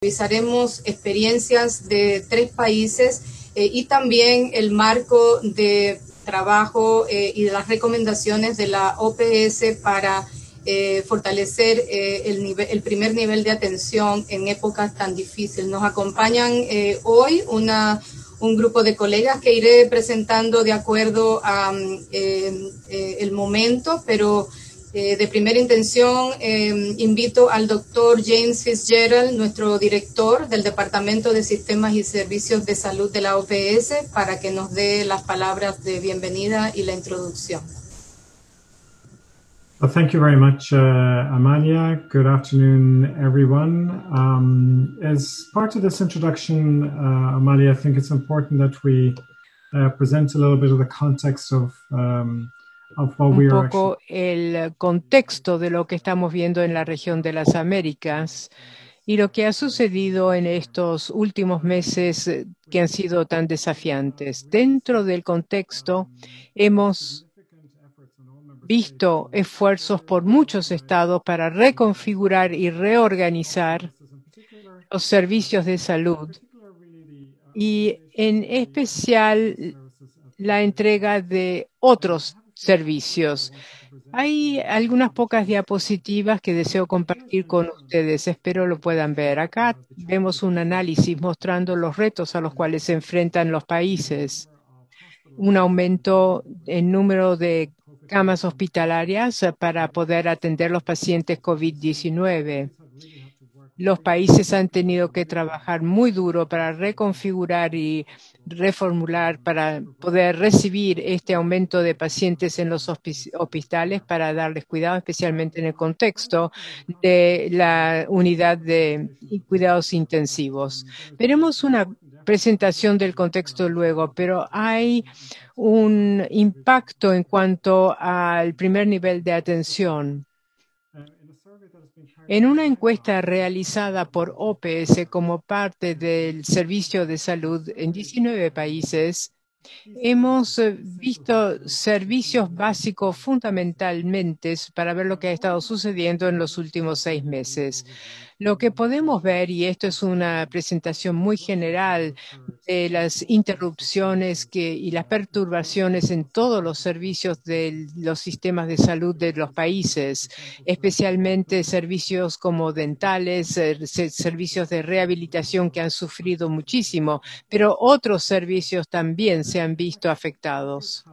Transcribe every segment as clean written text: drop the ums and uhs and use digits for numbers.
revisaremos experiencias de 3 países y también el marco de trabajo y de las recomendaciones de la OPS para fortalecer el primer nivel de atención en épocas tan difíciles. Nos acompañan hoy un grupo de colegas que iré presentando de acuerdo a el momento, pero de primera intención invito al doctor James Fitzgerald, nuestro director del Departamento de Sistemas y Servicios de Salud de la OPS, para que nos dé las palabras de bienvenida y la introducción. Well, thank you very much, Amalia. Good afternoon, everyone. As part of this introduction, Amalia, I think it's important that we present a little bit of the context of what we are poco el contexto de lo que estamos viendo en la región de las Américas y lo que ha sucedido en estos últimos meses que han sido tan desafiantes. Dentro del contexto, hemos visto esfuerzos por muchos estados para reconfigurar y reorganizar los servicios de salud y en especial la entrega de otros servicios. Hay algunas pocas diapositivas que deseo compartir con ustedes. Espero lo puedan ver. Acá vemos un análisis mostrando los retos a los cuales se enfrentan los países. Un aumento en número de camas hospitalarias para poder atender los pacientes COVID-19. Los países han tenido que trabajar muy duro para reconfigurar y reformular para poder recibir este aumento de pacientes en los hospitales para darles cuidado, especialmente en el contexto de la unidad de cuidados intensivos. Veremos una presentación del contexto luego, pero hay un impacto en cuanto al primer nivel de atención. En una encuesta realizada por OPS como parte del Servicio de Salud en 19 países, hemos visto servicios básicos fundamentalmente para ver lo que ha estado sucediendo en los últimos 6 meses. Lo que podemos ver, y esto es una presentación muy general de las interrupciones y las perturbaciones en todos los servicios de los sistemas de salud de los países, especialmente servicios como dentales, servicios de rehabilitación que han sufrido muchísimo, pero otros servicios también se han visto afectados.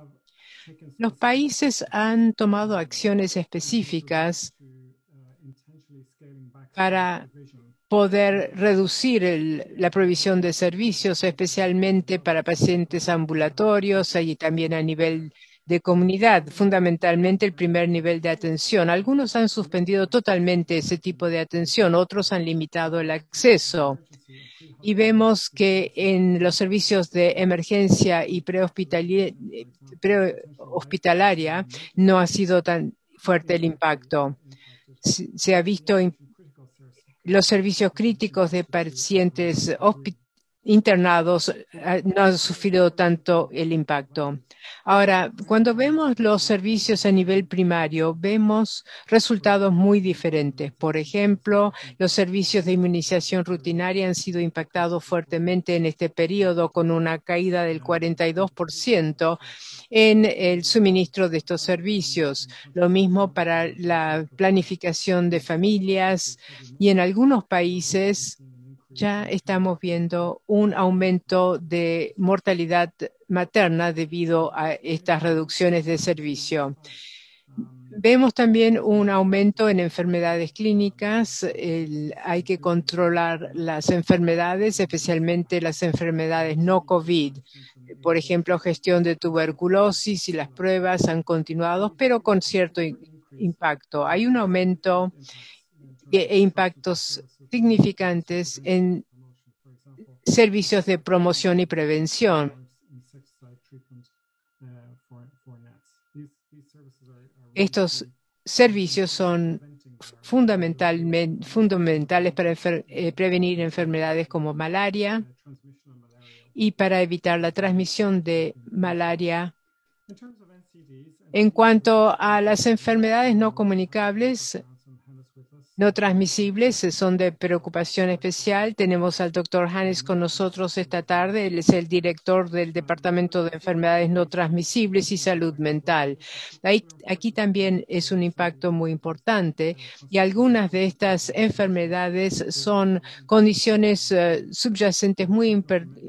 Los países han tomado acciones específicas para poder reducir la provisión de servicios, especialmente para pacientes ambulatorios y también a nivel de comunidad, fundamentalmente el primer nivel de atención. Algunos han suspendido totalmente ese tipo de atención, otros han limitado el acceso. Y vemos que en los servicios de emergencia y prehospitalaria no ha sido tan fuerte el impacto. Se ha visto los servicios críticos de pacientes internados no han sufrido tanto el impacto. Ahora, cuando vemos los servicios a nivel primario, vemos resultados muy diferentes. Por ejemplo, los servicios de inmunización rutinaria han sido impactados fuertemente en este periodo con una caída del 42% en el suministro de estos servicios. Lo mismo para la planificación de familias y en algunos países ya estamos viendo un aumento de mortalidad materna debido a estas reducciones de servicio. Vemos también un aumento en enfermedades clínicas. Hay que controlar las enfermedades, especialmente las enfermedades no COVID. Por ejemplo, gestión de tuberculosis y las pruebas han continuado, pero con cierto impacto. Hay un aumento e impactos significantes en servicios de promoción y prevención. Estos servicios son fundamentales para prevenir enfermedades como malaria y para evitar la transmisión de malaria. En cuanto a las enfermedades no comunicables, no transmisibles son de preocupación especial. Tenemos al doctor Hannes con nosotros esta tarde. Él es el director del Departamento de Enfermedades No Transmisibles y Salud Mental. Aquí también es un impacto muy importante y algunas de estas enfermedades son condiciones subyacentes muy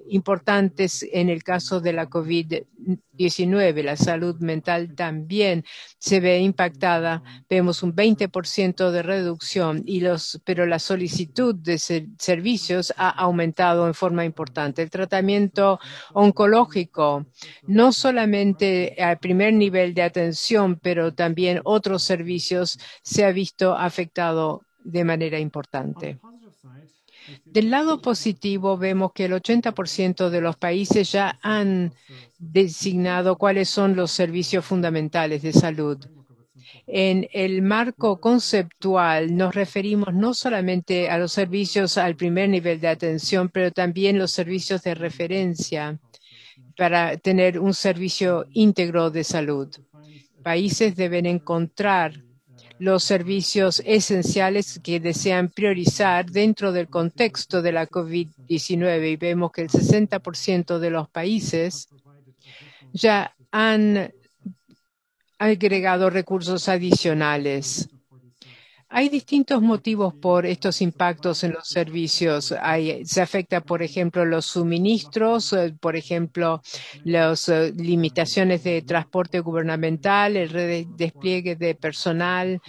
importantes en el caso de la COVID-19. La salud mental también se ve impactada. Vemos un 20% de reducción, pero la solicitud de servicios ha aumentado en forma importante. El tratamiento oncológico, no solamente al primer nivel de atención, pero también otros servicios, se ha visto afectado de manera importante. Del lado positivo, vemos que el 80% de los países ya han designado cuáles son los servicios fundamentales de salud. En el marco conceptual nos referimos no solamente a los servicios al primer nivel de atención, pero también los servicios de referencia para tener un servicio íntegro de salud. Países deben encontrar los servicios esenciales que desean priorizar dentro del contexto de la COVID-19 y vemos que el 60% de los países ya han agregado recursos adicionales. Hay distintos motivos por estos impactos en los servicios. Se afecta, por ejemplo, los suministros, por ejemplo, las limitaciones de transporte gubernamental, el despliegue de personal,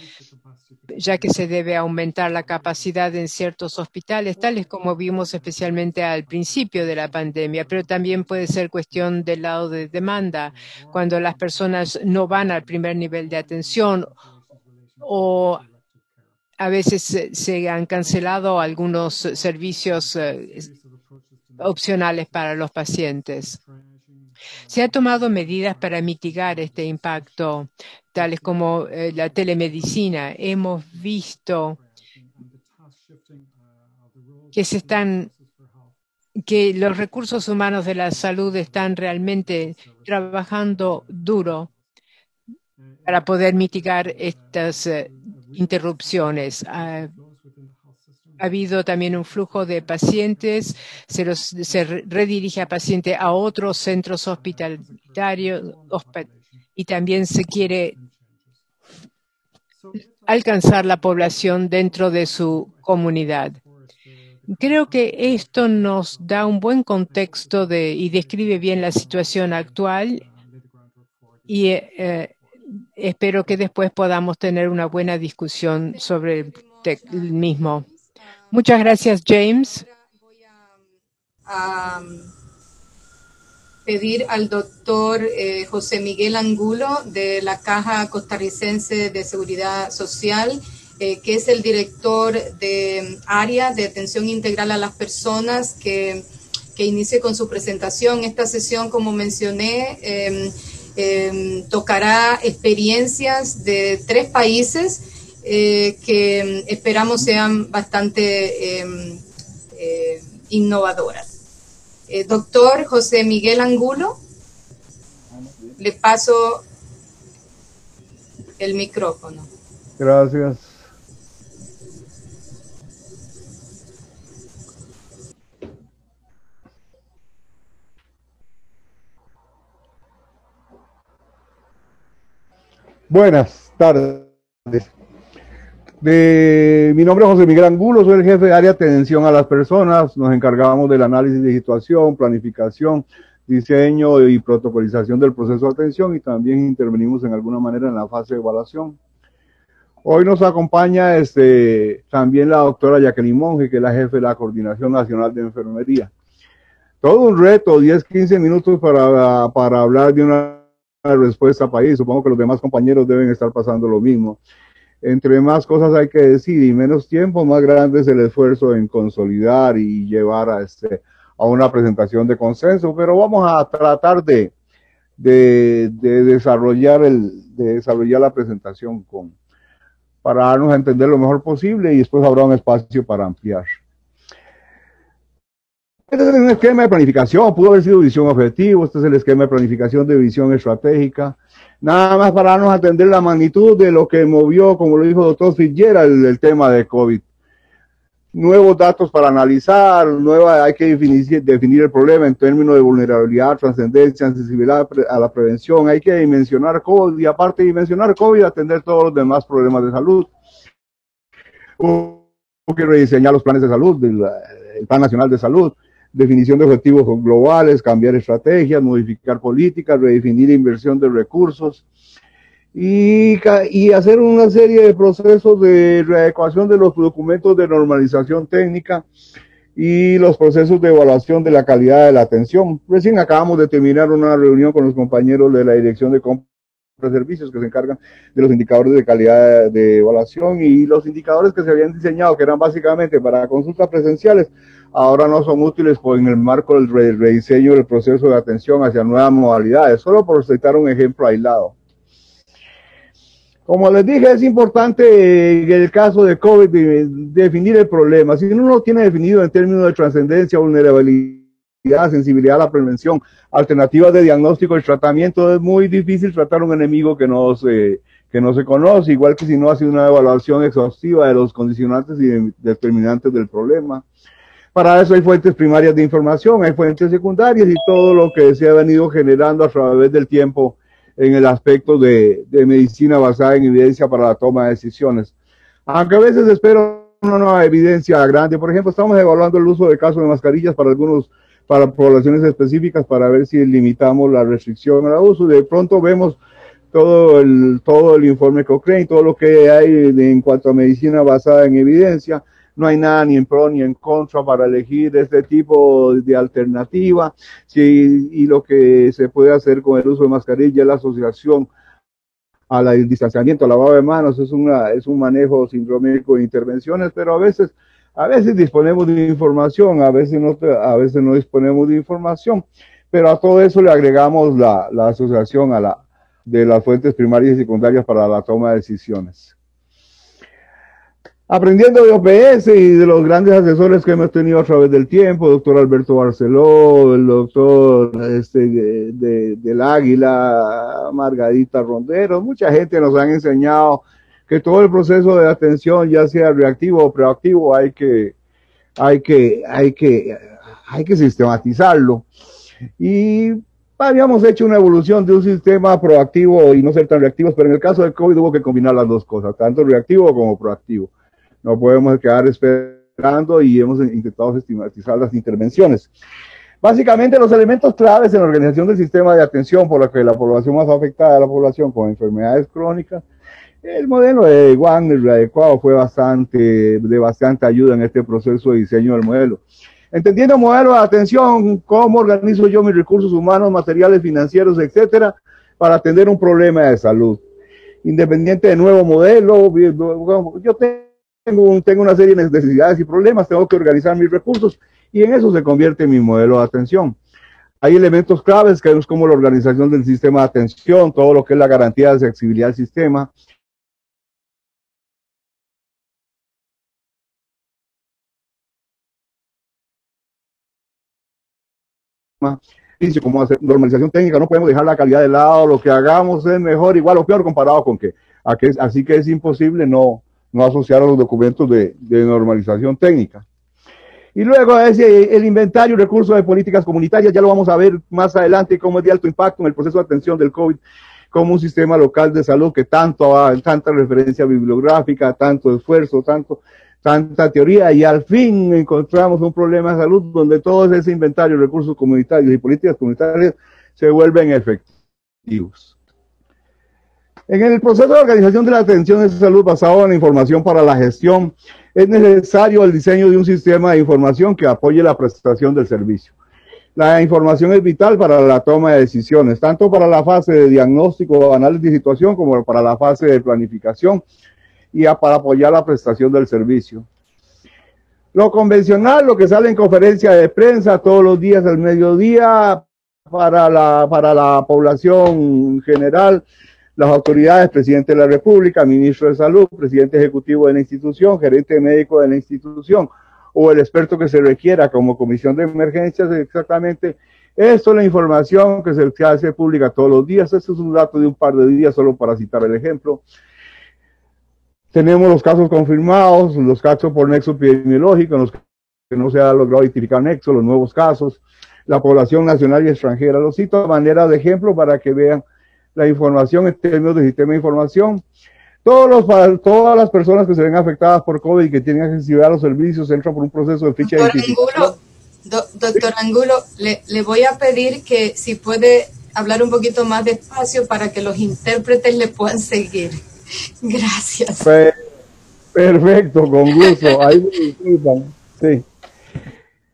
ya que se debe aumentar la capacidad en ciertos hospitales, tales como vimos especialmente al principio de la pandemia, pero también puede ser cuestión del lado de demanda, cuando las personas no van al primer nivel de atención o a veces se han cancelado algunos servicios opcionales para los pacientes. Se han tomado medidas para mitigar este impacto, tales como la telemedicina. Hemos visto que los recursos humanos de la salud están realmente trabajando duro para poder mitigar estas interrupciones. Ha habido también un flujo de pacientes, se redirige a pacientes a otros centros hospitalarios y también se quiere alcanzar la población dentro de su comunidad. Creo que esto nos da un buen contexto y describe bien la situación actual y espero que después podamos tener una buena discusión sobre el mismo. Muchas gracias, James. Voy a pedir al doctor José Miguel Angulo de la Caja Costarricense de Seguridad Social, que es el director de área de atención integral a las personas, que inicie con su presentación. Esta sesión, como mencioné, tocará experiencias de 3 países que esperamos sean bastante innovadoras. Doctor José Miguel Angulo, le paso el micrófono. Gracias. Buenas tardes. Mi nombre es José Miguel Angulo, soy el jefe de área de atención a las personas. Nos encargamos del análisis de situación, planificación, diseño y protocolización del proceso de atención y también intervenimos en alguna manera en la fase de evaluación. Hoy nos acompaña también la doctora Jacqueline Monge, que es la jefe de la Coordinación Nacional de Enfermería. Todo un reto, 10-15 minutos para hablar de una respuesta país. Supongo que los demás compañeros deben estar pasando lo mismo. Entre más cosas hay que decir y menos tiempo, más grande es el esfuerzo en consolidar y llevar a una presentación de consenso, pero vamos a tratar de desarrollar la presentación para darnos a entender lo mejor posible y después habrá un espacio para ampliar. Este es un esquema de planificación, pudo haber sido visión objetivo, este es el esquema de planificación de visión estratégica. Nada más para darnos a entender la magnitud de lo que movió, como lo dijo el doctor Fitzgerald, el tema de COVID. Nuevos datos para analizar, hay que definir el problema en términos de vulnerabilidad, trascendencia, sensibilidad a la prevención, hay que dimensionar COVID y aparte de dimensionar COVID, atender todos los demás problemas de salud. Hubo que rediseñar los planes de salud, el Plan Nacional de Salud, definición de objetivos globales, cambiar estrategias, modificar políticas, redefinir inversión de recursos y hacer una serie de procesos de readecuación de los documentos de normalización técnica y los procesos de evaluación de la calidad de la atención. Recién acabamos de terminar una reunión con los compañeros de la Dirección de Compras de Servicios que se encargan de los indicadores de calidad de evaluación y los indicadores que se habían diseñado, que eran básicamente para consultas presenciales, ahora no son útiles en el marco del rediseño del proceso de atención hacia nuevas modalidades, solo por citar un ejemplo aislado. Como les dije, es importante en el caso de COVID definir el problema. Si uno lo tiene definido en términos de trascendencia, vulnerabilidad, sensibilidad a la prevención, alternativas de diagnóstico y tratamiento, es muy difícil tratar a un enemigo que no se conoce, igual que si no hace una evaluación exhaustiva de los condicionantes y determinantes del problema. Para eso hay fuentes primarias de información, hay fuentes secundarias y todo lo que se ha venido generando a través del tiempo en el aspecto de medicina basada en evidencia para la toma de decisiones. Aunque a veces espero una nueva evidencia grande. Por ejemplo, estamos evaluando el uso de casos de mascarillas para poblaciones específicas para ver si limitamos la restricción al uso. De pronto vemos todo el informe Cochrane, todo lo que hay en cuanto a medicina basada en evidencia. No hay nada ni en pro ni en contra para elegir este tipo de alternativa. Y lo que se puede hacer con el uso de mascarilla es la asociación al distanciamiento, al lavado de manos, es un manejo sindrómico de intervenciones, pero a veces disponemos de información, a veces no disponemos de información, pero a todo eso le agregamos la asociación de las fuentes primarias y secundarias para la toma de decisiones. Aprendiendo de OPS y de los grandes asesores que hemos tenido a través del tiempo, doctor Alberto Barceló, el doctor del Águila, Margarita Rondero, mucha gente nos han enseñado que todo el proceso de atención, ya sea reactivo o proactivo, hay que sistematizarlo. Y habíamos hecho una evolución de un sistema proactivo y no ser tan reactivos, pero en el caso del COVID hubo que combinar las dos cosas, tanto reactivo como proactivo. No podemos quedar esperando y hemos intentado sistematizar las intervenciones. Básicamente los elementos claves en la organización del sistema de atención por la que la población más afectada es la población con enfermedades crónicas. El modelo de Wagner adecuado fue de bastante ayuda en este proceso de diseño del modelo. Entendiendo el modelo de atención, cómo organizo yo mis recursos humanos, materiales, financieros, etcétera, para atender un problema de salud. Independiente del nuevo modelo, yo tengo una serie de necesidades y problemas, tengo que organizar mis recursos y en eso se convierte mi modelo de atención. Hay elementos claves que es como la organización del sistema de atención, todo lo que es la garantía de accesibilidad del sistema. Como hacer normalización técnica, no podemos dejar la calidad de lado, lo que hagamos es mejor, igual o peor comparado con así que es imposible no asociar a los documentos de normalización técnica. Y luego el inventario y recursos de políticas comunitarias, ya lo vamos a ver más adelante, cómo es de alto impacto en el proceso de atención del COVID, como un sistema local de salud que tanta referencia bibliográfica, tanto esfuerzo, tanta teoría, y al fin encontramos un problema de salud donde todo ese inventario, recursos comunitarios y políticas comunitarias se vuelven efectivos. En el proceso de organización de la atención de salud basado en la información para la gestión, es necesario el diseño de un sistema de información que apoye la prestación del servicio. La información es vital para la toma de decisiones, tanto para la fase de diagnóstico o análisis de situación como para la fase de planificación y para apoyar la prestación del servicio. Lo convencional, lo que sale en conferencia de prensa todos los días al mediodía para la población general, las autoridades, presidente de la República, ministro de Salud, presidente ejecutivo de la institución, gerente médico de la institución, o el experto que se requiera como comisión de emergencias, exactamente. Esto es la información que se hace pública todos los días. Esto es un dato de un par de días, solo para citar el ejemplo. Tenemos los casos confirmados, los casos por nexo epidemiológico, en los que no se ha logrado identificar nexo, los nuevos casos, la población nacional y extranjera. Los cito a manera de ejemplo para que vean la información en términos de sistema de información. Todas las personas que se ven afectadas por COVID y que tienen accesibilidad a los servicios entran por un proceso de ficha de identificación. Doctor Angulo, le voy a pedir que si puede hablar un poquito más despacio para que los intérpretes le puedan seguir. Gracias. Perfecto, con gusto. Ahí me disculpan. Sí.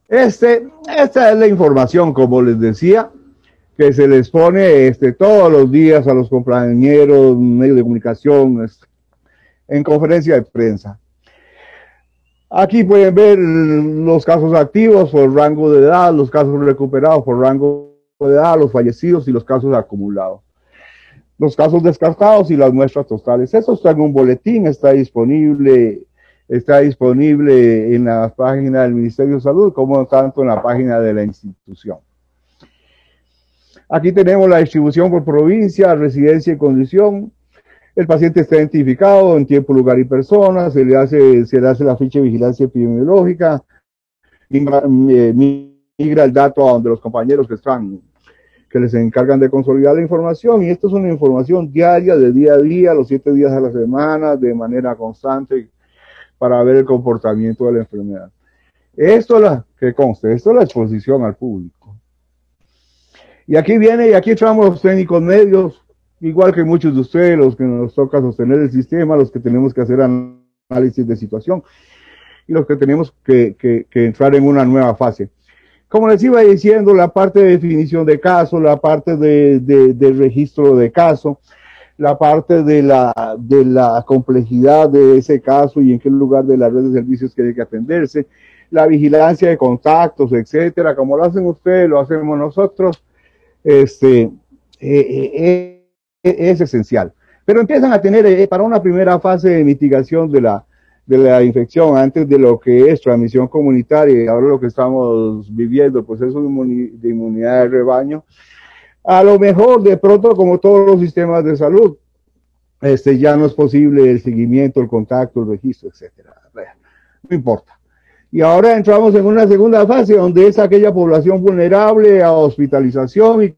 Esta es la información, como les decía, que se les pone todos los días a los compañeros, medios de comunicación, en conferencia de prensa. Aquí pueden ver los casos activos por rango de edad, los casos recuperados por rango de edad, los fallecidos y los casos acumulados. Los casos descartados y las muestras totales. Eso está en un boletín, está disponible en la página del Ministerio de Salud como tanto en la página de la institución. Aquí tenemos la distribución por provincia, residencia y condición. El paciente está identificado en tiempo, lugar y persona, se le hace la ficha de vigilancia epidemiológica, migra el dato a donde los compañeros que les encargan de consolidar la información, y esto es una información diaria, de día a día, los 7 días a la semana, de manera constante, para ver el comportamiento de la enfermedad. Esto es la exposición al público. Y aquí entramos los técnicos medios, igual que muchos de ustedes, los que nos toca sostener el sistema, los que tenemos que hacer análisis de situación, y los que tenemos que entrar en una nueva fase. Como les iba diciendo, la parte de definición de caso, la parte de registro de caso, la parte de la complejidad de ese caso y en qué lugar de la red de servicios tiene que atenderse, la vigilancia de contactos, etcétera, como lo hacen ustedes, lo hacemos nosotros, es esencial. Pero empiezan a tener, para una primera fase de mitigación de la infección, antes de lo que es transmisión comunitaria y ahora lo que estamos viviendo, el proceso de inmunidad de rebaño, a lo mejor de pronto, como todos los sistemas de salud, ya no es posible el seguimiento, el contacto, el registro, etcétera. No importa. Y ahora entramos en una segunda fase donde es aquella población vulnerable a hospitalización y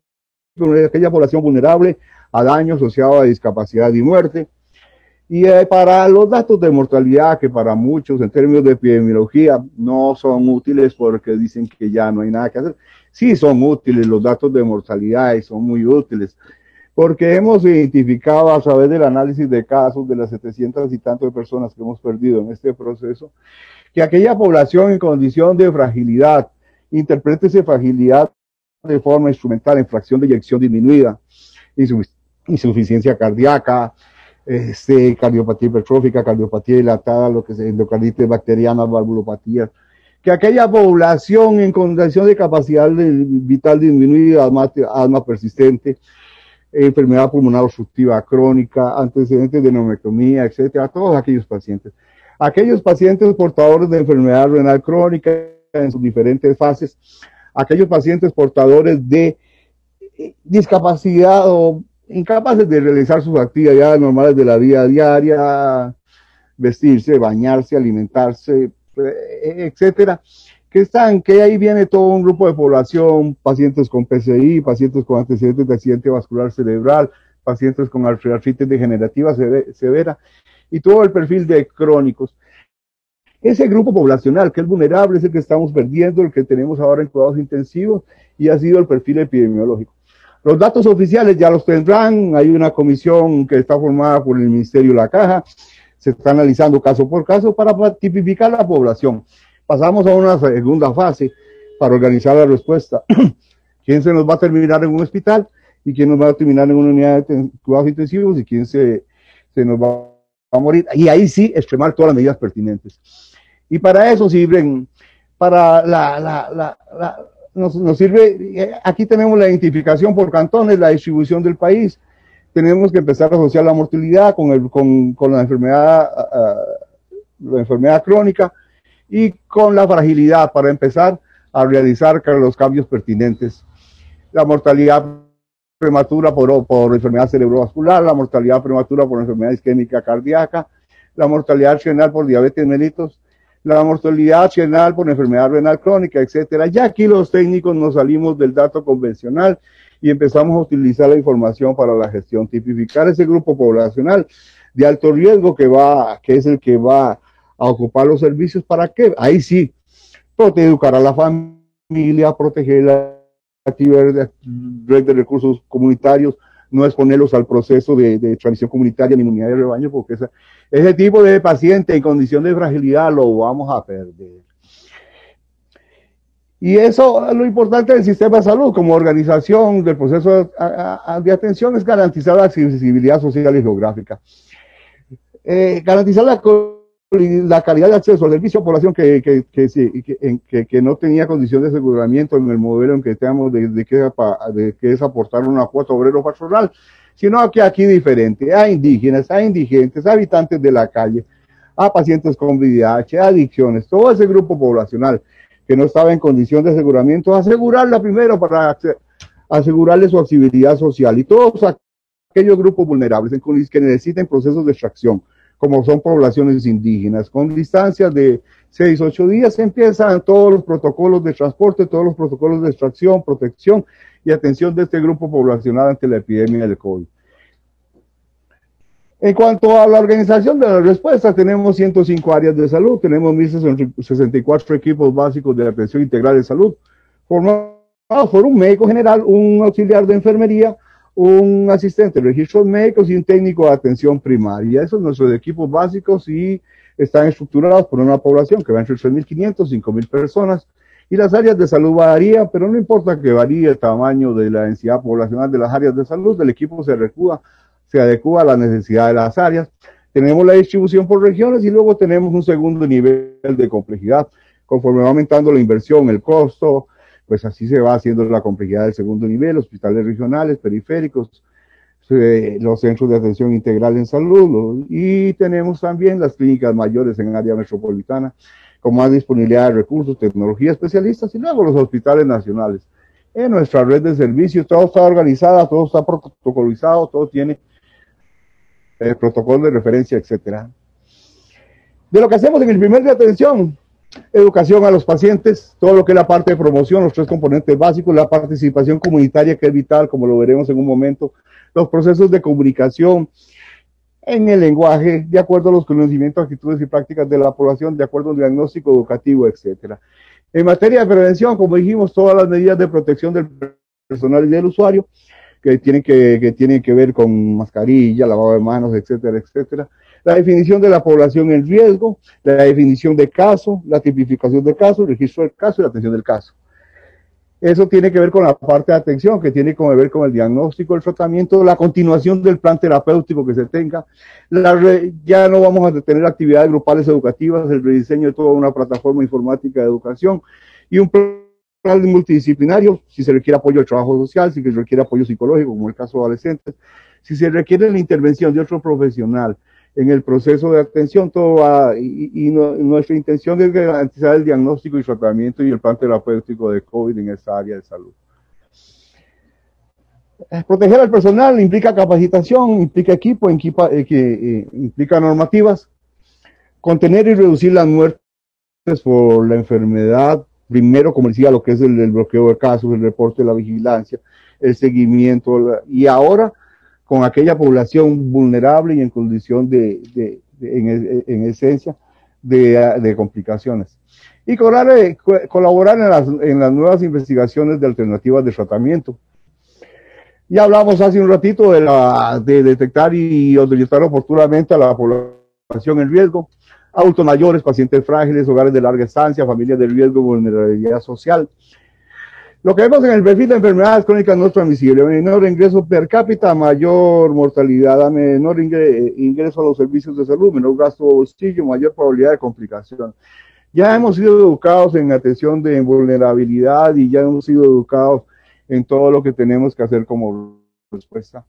aquella población vulnerable a daño asociado a discapacidad y muerte. Y para los datos de mortalidad, que para muchos en términos de epidemiología no son útiles porque dicen que ya no hay nada que hacer, sí son útiles los datos de mortalidad y son muy útiles, porque hemos identificado a través del análisis de casos de las 700 y tanto de personas que hemos perdido en este proceso, que aquella población en condición de fragilidad, interprétese fragilidad de forma instrumental en fracción de eyección disminuida, insuficiencia cardíaca, cardiopatía hipertrófica, cardiopatía dilatada, lo que es endocarditis bacteriana, valvulopatías, que aquella población en condición de capacidad vital disminuida, asma persistente, enfermedad pulmonar obstructiva crónica, antecedentes de neumectomía, etcétera, todos aquellos pacientes portadores de enfermedad renal crónica en sus diferentes fases, aquellos pacientes portadores de discapacidad o incapaces de realizar sus actividades normales de la vida diaria, vestirse, bañarse, alimentarse, etcétera, que ahí viene todo un grupo de población, pacientes con PCI, pacientes con antecedentes de accidente vascular cerebral, pacientes con artritis degenerativa severa, y todo el perfil de crónicos. Ese grupo poblacional que es vulnerable es el que estamos perdiendo, el que tenemos ahora en cuidados intensivos, y ha sido el perfil epidemiológico. Los datos oficiales ya los tendrán, hay una comisión que está formada por el Ministerio de la Caja, se está analizando caso por caso para tipificar la población. Pasamos a una segunda fase para organizar la respuesta. ¿Quién se nos va a terminar en un hospital? ¿Y quién nos va a terminar en una unidad de cuidados intensivos? ¿Y quién se nos va a morir? Y ahí sí, extremar todas las medidas pertinentes. Y para eso sirven, nos sirve, aquí tenemos la identificación por cantones, la distribución del país. Tenemos que empezar a asociar la mortalidad con la enfermedad crónica, y con la fragilidad para empezar a realizar los cambios pertinentes. La mortalidad prematura por enfermedad cerebrovascular, la mortalidad prematura por enfermedad isquémica cardíaca, la mortalidad accidental por diabetes mellitus, la mortalidad accidental por enfermedad renal crónica, etcétera. Ya aquí los técnicos nos salimos del dato convencional y empezamos a utilizar la información para la gestión, tipificar ese grupo poblacional de alto riesgo que es el que va a ocupar los servicios. ¿Para qué? Ahí sí, educar a la familia, proteger la actividad red de recursos comunitarios, no exponerlos al proceso de transmisión comunitaria ni inmunidad de rebaño, porque ese tipo de paciente en condición de fragilidad lo vamos a perder. Y eso, lo importante del sistema de salud como organización del proceso de atención es garantizar la accesibilidad social y geográfica. Garantizar la calidad de acceso al servicio a población que no tenía condición de aseguramiento en el modelo en que estamos de que es aportar una cuota obrero patronal, sino que aquí diferente, a indígenas, a indigentes, a habitantes de la calle, a pacientes con VIH, adicciones, todo ese grupo poblacional que no estaba en condición de aseguramiento, asegurarla primero para asegurarle su accesibilidad social, y todos aquellos grupos vulnerables que necesiten procesos de extracción, como son poblaciones indígenas, con distancias de 6-8 días, empiezan todos los protocolos de transporte, todos los protocolos de extracción, protección y atención de este grupo poblacional ante la epidemia del COVID. En cuanto a la organización de la respuesta, tenemos 105 áreas de salud, tenemos 1.064 equipos básicos de atención integral de salud, formados por un médico general, un auxiliar de enfermería, un asistente de registros médicos y un técnico de atención primaria. Esos son nuestros equipos básicos y están estructurados por una población que va entre 3.500 y 5.000 personas. Y las áreas de salud varían, pero no importa que varíe el tamaño de la densidad poblacional de las áreas de salud, el equipo se adecua a la necesidad de las áreas. Tenemos la distribución por regiones y luego tenemos un segundo nivel de complejidad. Conforme va aumentando la inversión, el costo, pues así se va haciendo la complejidad del segundo nivel, hospitales regionales, periféricos, los centros de atención integral en salud, y tenemos también las clínicas mayores en el área metropolitana, con más disponibilidad de recursos, tecnología, especialistas, y luego los hospitales nacionales. En nuestra red de servicios, todo está organizado, todo está protocolizado, todo tiene protocolo de referencia, etcétera. De lo que hacemos en el primer día de atención, educación a los pacientes, todo lo que es la parte de promoción, los 3 componentes básicos, la participación comunitaria que es vital, como lo veremos en un momento, los procesos de comunicación en el lenguaje, de acuerdo a los conocimientos, actitudes y prácticas de la población, de acuerdo al diagnóstico educativo, etcétera. En materia de prevención, como dijimos, todas las medidas de protección del personal y del usuario, que tienen que ver con mascarilla, lavado de manos, etcétera, etcétera. La definición de la población en riesgo, la definición de caso, la tipificación de caso, el registro del caso y la atención del caso. Eso tiene que ver con la parte de atención, que tiene que ver con el diagnóstico, el tratamiento, la continuación del plan terapéutico que se tenga. Ya no vamos a tener actividades grupales educativas, el rediseño de toda una plataforma informática de educación y un plan multidisciplinario, si se requiere apoyo al trabajo social, si se requiere apoyo psicológico, como el caso de adolescentes, si se requiere la intervención de otro profesional en el proceso de atención, todo va, nuestra intención es garantizar el diagnóstico y tratamiento y el plan terapéutico de COVID en esta área de salud. Proteger al personal implica capacitación, implica equipo, implica normativas, contener y reducir las muertes por la enfermedad, primero, como decía, lo que es el bloqueo de casos, el reporte de la vigilancia, el seguimiento, y ahora con aquella población vulnerable y en condición en esencia de complicaciones. Y colaborar en las nuevas investigaciones de alternativas de tratamiento. Ya hablamos hace un ratito de detectar y orientar oportunamente a la población en riesgo, adultos mayores, pacientes frágiles, hogares de larga estancia, familias de riesgo, vulnerabilidad social. Lo que vemos en el perfil de enfermedades crónicas no transmisibles, menor ingreso per cápita, mayor mortalidad, menor ingreso a los servicios de salud, menor gasto de bolsillo, mayor probabilidad de complicación. Ya hemos sido educados en atención de vulnerabilidad y ya hemos sido educados en todo lo que tenemos que hacer como respuesta.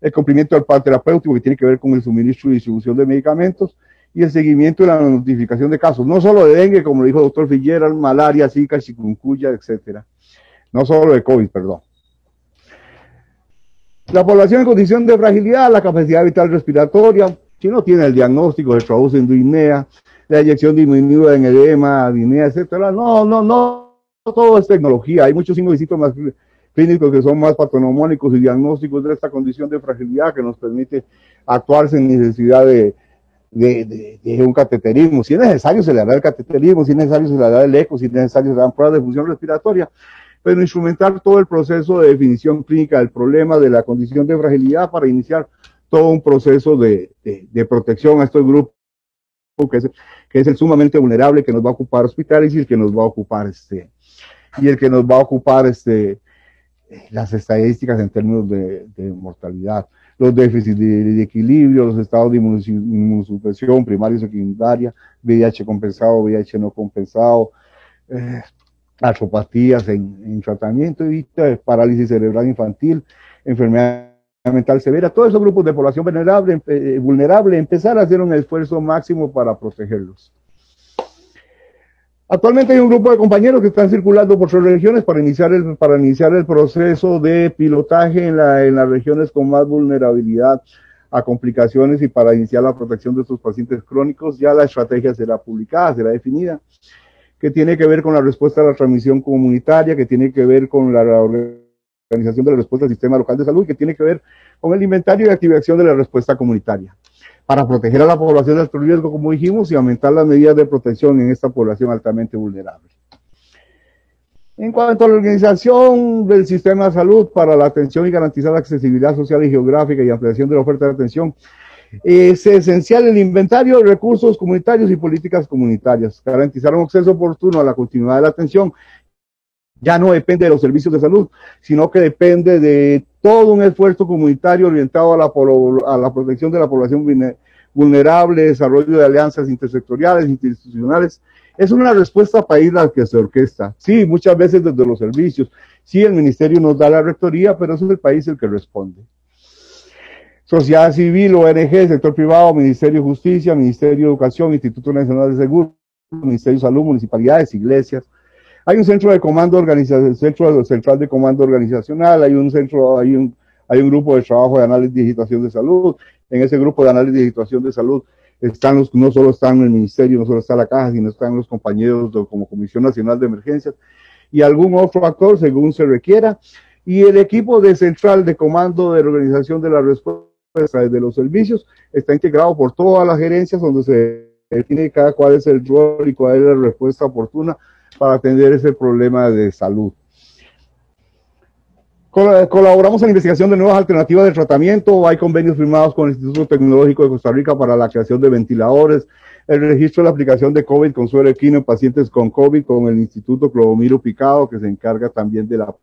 El cumplimiento del plan terapéutico que tiene que ver con el suministro y distribución de medicamentos y el seguimiento y la notificación de casos, no solo de dengue, como lo dijo el doctor Figueras, malaria, zika, chikungunya, etcétera. No solo de COVID, perdón. La población en condición de fragilidad, la capacidad vital respiratoria, si no tiene el diagnóstico, se traduce en disnea, la eyección disminuida en edema, disnea, etcétera. No todo es tecnología. Hay muchos signos y síntomas clínicos que son más patognomónicos y diagnósticos de esta condición de fragilidad que nos permite actuar sin necesidad de un cateterismo. Si es necesario, se le hará el cateterismo, si es necesario, se le hará el eco, si es necesario, se le harán pruebas de función respiratoria, pero instrumentar todo el proceso de definición clínica del problema de la condición de fragilidad para iniciar todo un proceso de protección a estos grupos que es el sumamente vulnerable que nos va a ocupar hospitales y el que nos va a ocupar las estadísticas en términos de mortalidad, los déficits de equilibrio, los estados de inmunosupresión primaria y secundaria, VIH compensado, VIH no compensado, artropatías en tratamiento y parálisis cerebral infantil, enfermedad mental severa, todos esos grupos de población vulnerable, empezar a hacer un esfuerzo máximo para protegerlos. Actualmente hay un grupo de compañeros que están circulando por 3 regiones para iniciar el proceso de pilotaje en las regiones con más vulnerabilidad a complicaciones y para iniciar la protección de estos pacientes crónicos. Ya la estrategia será publicada, será definida, que tiene que ver con la respuesta a la transmisión comunitaria, que tiene que ver con la organización de la respuesta al sistema local de salud, que tiene que ver con el inventario y activación de la respuesta comunitaria, para proteger a la población de alto riesgo, como dijimos, y aumentar las medidas de protección en esta población altamente vulnerable. En cuanto a la organización del sistema de salud para la atención y garantizar la accesibilidad social y geográfica y ampliación de la oferta de atención, es esencial el inventario de recursos comunitarios y políticas comunitarias. Garantizar un acceso oportuno a la continuidad de la atención ya no depende de los servicios de salud, sino que depende de todo un esfuerzo comunitario orientado a la protección de la población vulnerable, desarrollo de alianzas intersectoriales, institucionales. Es una respuesta país la que se orquesta. Sí, muchas veces desde los servicios. Sí, el ministerio nos da la rectoría, pero es el país el que responde. Sociedad civil, ONG, sector privado, Ministerio de Justicia, Ministerio de Educación, Instituto Nacional de Seguro, Ministerio de Salud, municipalidades, iglesias. Hay un centro de comando central de comando organizacional, hay un grupo de trabajo de análisis de digitación de salud. En ese grupo de análisis de digitación de salud no solo están el ministerio, no solo está la caja, sino están los compañeros como Comisión Nacional de Emergencias y algún otro actor según se requiera. Y el equipo de central de comando de organización de la respuesta de los servicios está integrado por todas las gerencias donde se define cada cuál es el rol y cuál es la respuesta oportuna para atender ese problema de salud. Colaboramos en la investigación de nuevas alternativas de tratamiento, hay convenios firmados con el Instituto Tecnológico de Costa Rica para la creación de ventiladores, el registro de la aplicación de COVID con suero equino en pacientes con COVID, con el Instituto Clodomiro Picado, que se encarga también de la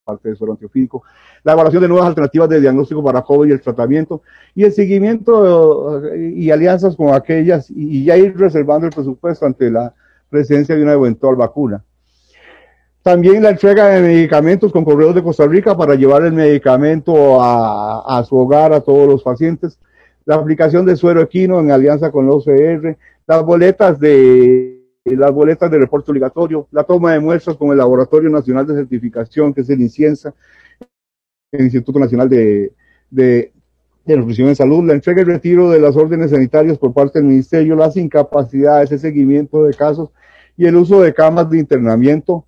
parte de suero antiofídico, la evaluación de nuevas alternativas de diagnóstico para COVID y el tratamiento, y el seguimiento y alianzas con aquellas, y ya ir reservando el presupuesto ante la presencia de una eventual vacuna. También la entrega de medicamentos con Correos de Costa Rica para llevar el medicamento a su hogar a todos los pacientes. La aplicación de suero equino en alianza con la OCR, las boletas de reporte obligatorio, la toma de muestras con el Laboratorio Nacional de Certificación, que es el INCIENSA, el Instituto Nacional de Nutrición en Salud, la entrega y retiro de las órdenes sanitarias por parte del Ministerio, las incapacidades, el seguimiento de casos y el uso de camas de internamiento.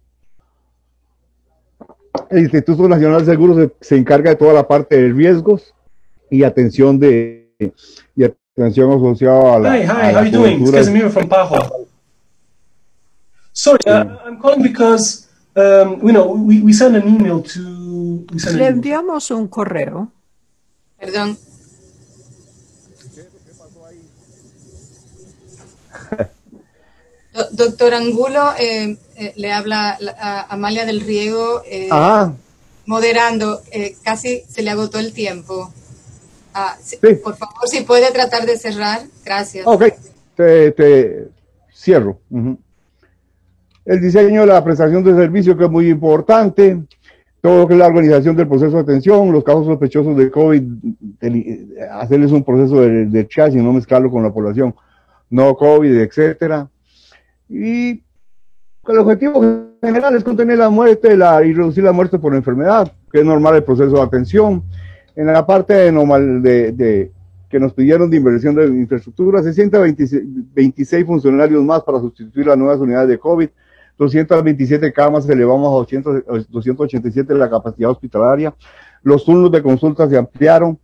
El Instituto Nacional de Seguros se encarga de toda la parte de riesgos y atención asociada a la. Hi, how you doing? It's Casimiro from Pajo. Sorry, I'm calling because we sent an email to. Le enviamos un correo. Perdón. Doctor Angulo, le habla a Amalia del Riego, moderando, casi se le agotó el tiempo. Sí. Por favor, si puede tratar de cerrar, gracias. Ok, te cierro. El diseño de la prestación de servicio, que es muy importante, todo lo que es la organización del proceso de atención, los casos sospechosos de COVID, hacerles un proceso de triage y no mezclarlo con la población no COVID, etcétera. Y el objetivo general es contener la muerte y reducir la muerte por enfermedad, que es normal el proceso de atención. En la parte que nos pidieron de inversión de infraestructura, 626 funcionarios más para sustituir las nuevas unidades de COVID, 227 camas, elevamos a 287 la capacidad hospitalaria, los turnos de consulta se ampliaron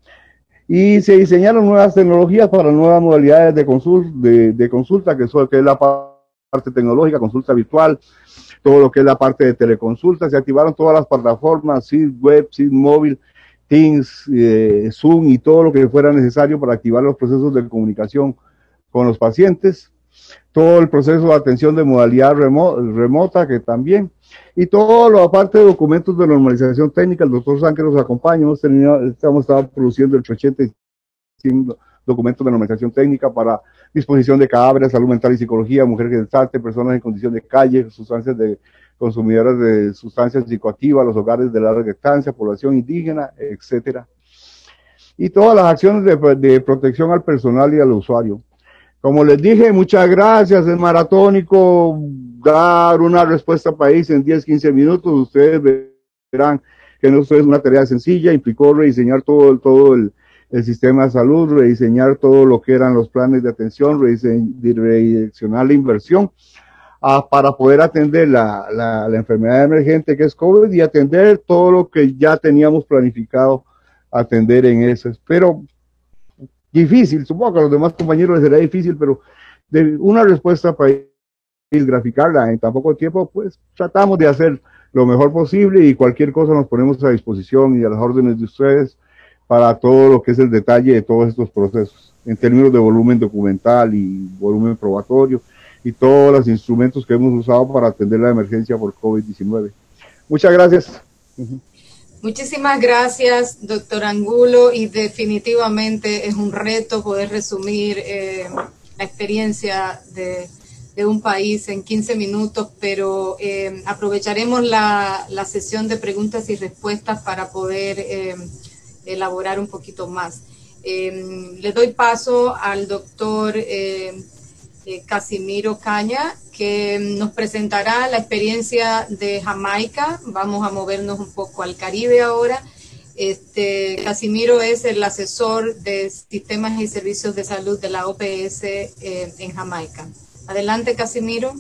y se diseñaron nuevas tecnologías para nuevas modalidades de consulta, que es la parte tecnológica, consulta virtual, todo lo que es la parte de teleconsulta. Se activaron todas las plataformas, SID web, SID móvil, Teams, Zoom y todo lo que fuera necesario para activar los procesos de comunicación con los pacientes. Todo el proceso de atención de modalidad remota, que también, y todo lo aparte de documentos de normalización técnica. El doctor Sánchez nos acompaña, hemos estado produciendo el 85 documentos de normalización técnica para disposición de cadáveres, salud mental y psicología, mujeres gestantes, personas en condición de calle, sustancias consumidoras de sustancias psicoactivas, los hogares de larga estancia, población indígena, etcétera. Y todas las acciones de protección al personal y al usuario. Como les dije, muchas gracias, es maratónico, dar una respuesta país en 10, 15 minutos, ustedes verán que no es una tarea sencilla, implicó rediseñar todo el sistema de salud, rediseñar todo lo que eran los planes de atención, redireccionar la inversión para poder atender la enfermedad emergente que es COVID y atender todo lo que ya teníamos planificado atender en eso. Pero difícil, supongo que a los demás compañeros les será difícil, pero de una respuesta para graficarla en tan poco tiempo, pues tratamos de hacer lo mejor posible y cualquier cosa nos ponemos a disposición y a las órdenes de ustedes para todo lo que es el detalle de todos estos procesos, en términos de volumen documental y volumen probatorio y todos los instrumentos que hemos usado para atender la emergencia por COVID-19. Muchas gracias. Muchísimas gracias, doctor Angulo, y definitivamente es un reto poder resumir la experiencia de un país en 15 minutos, pero aprovecharemos la sesión de preguntas y respuestas para poder elaborar un poquito más. Le doy paso al doctor Casimiro Caña, que nos presentará la experiencia de Jamaica. Vamos a movernos un poco al Caribe ahora. Casimiro es el asesor de sistemas y servicios de salud de la OPS en Jamaica. Adelante, Casimiro.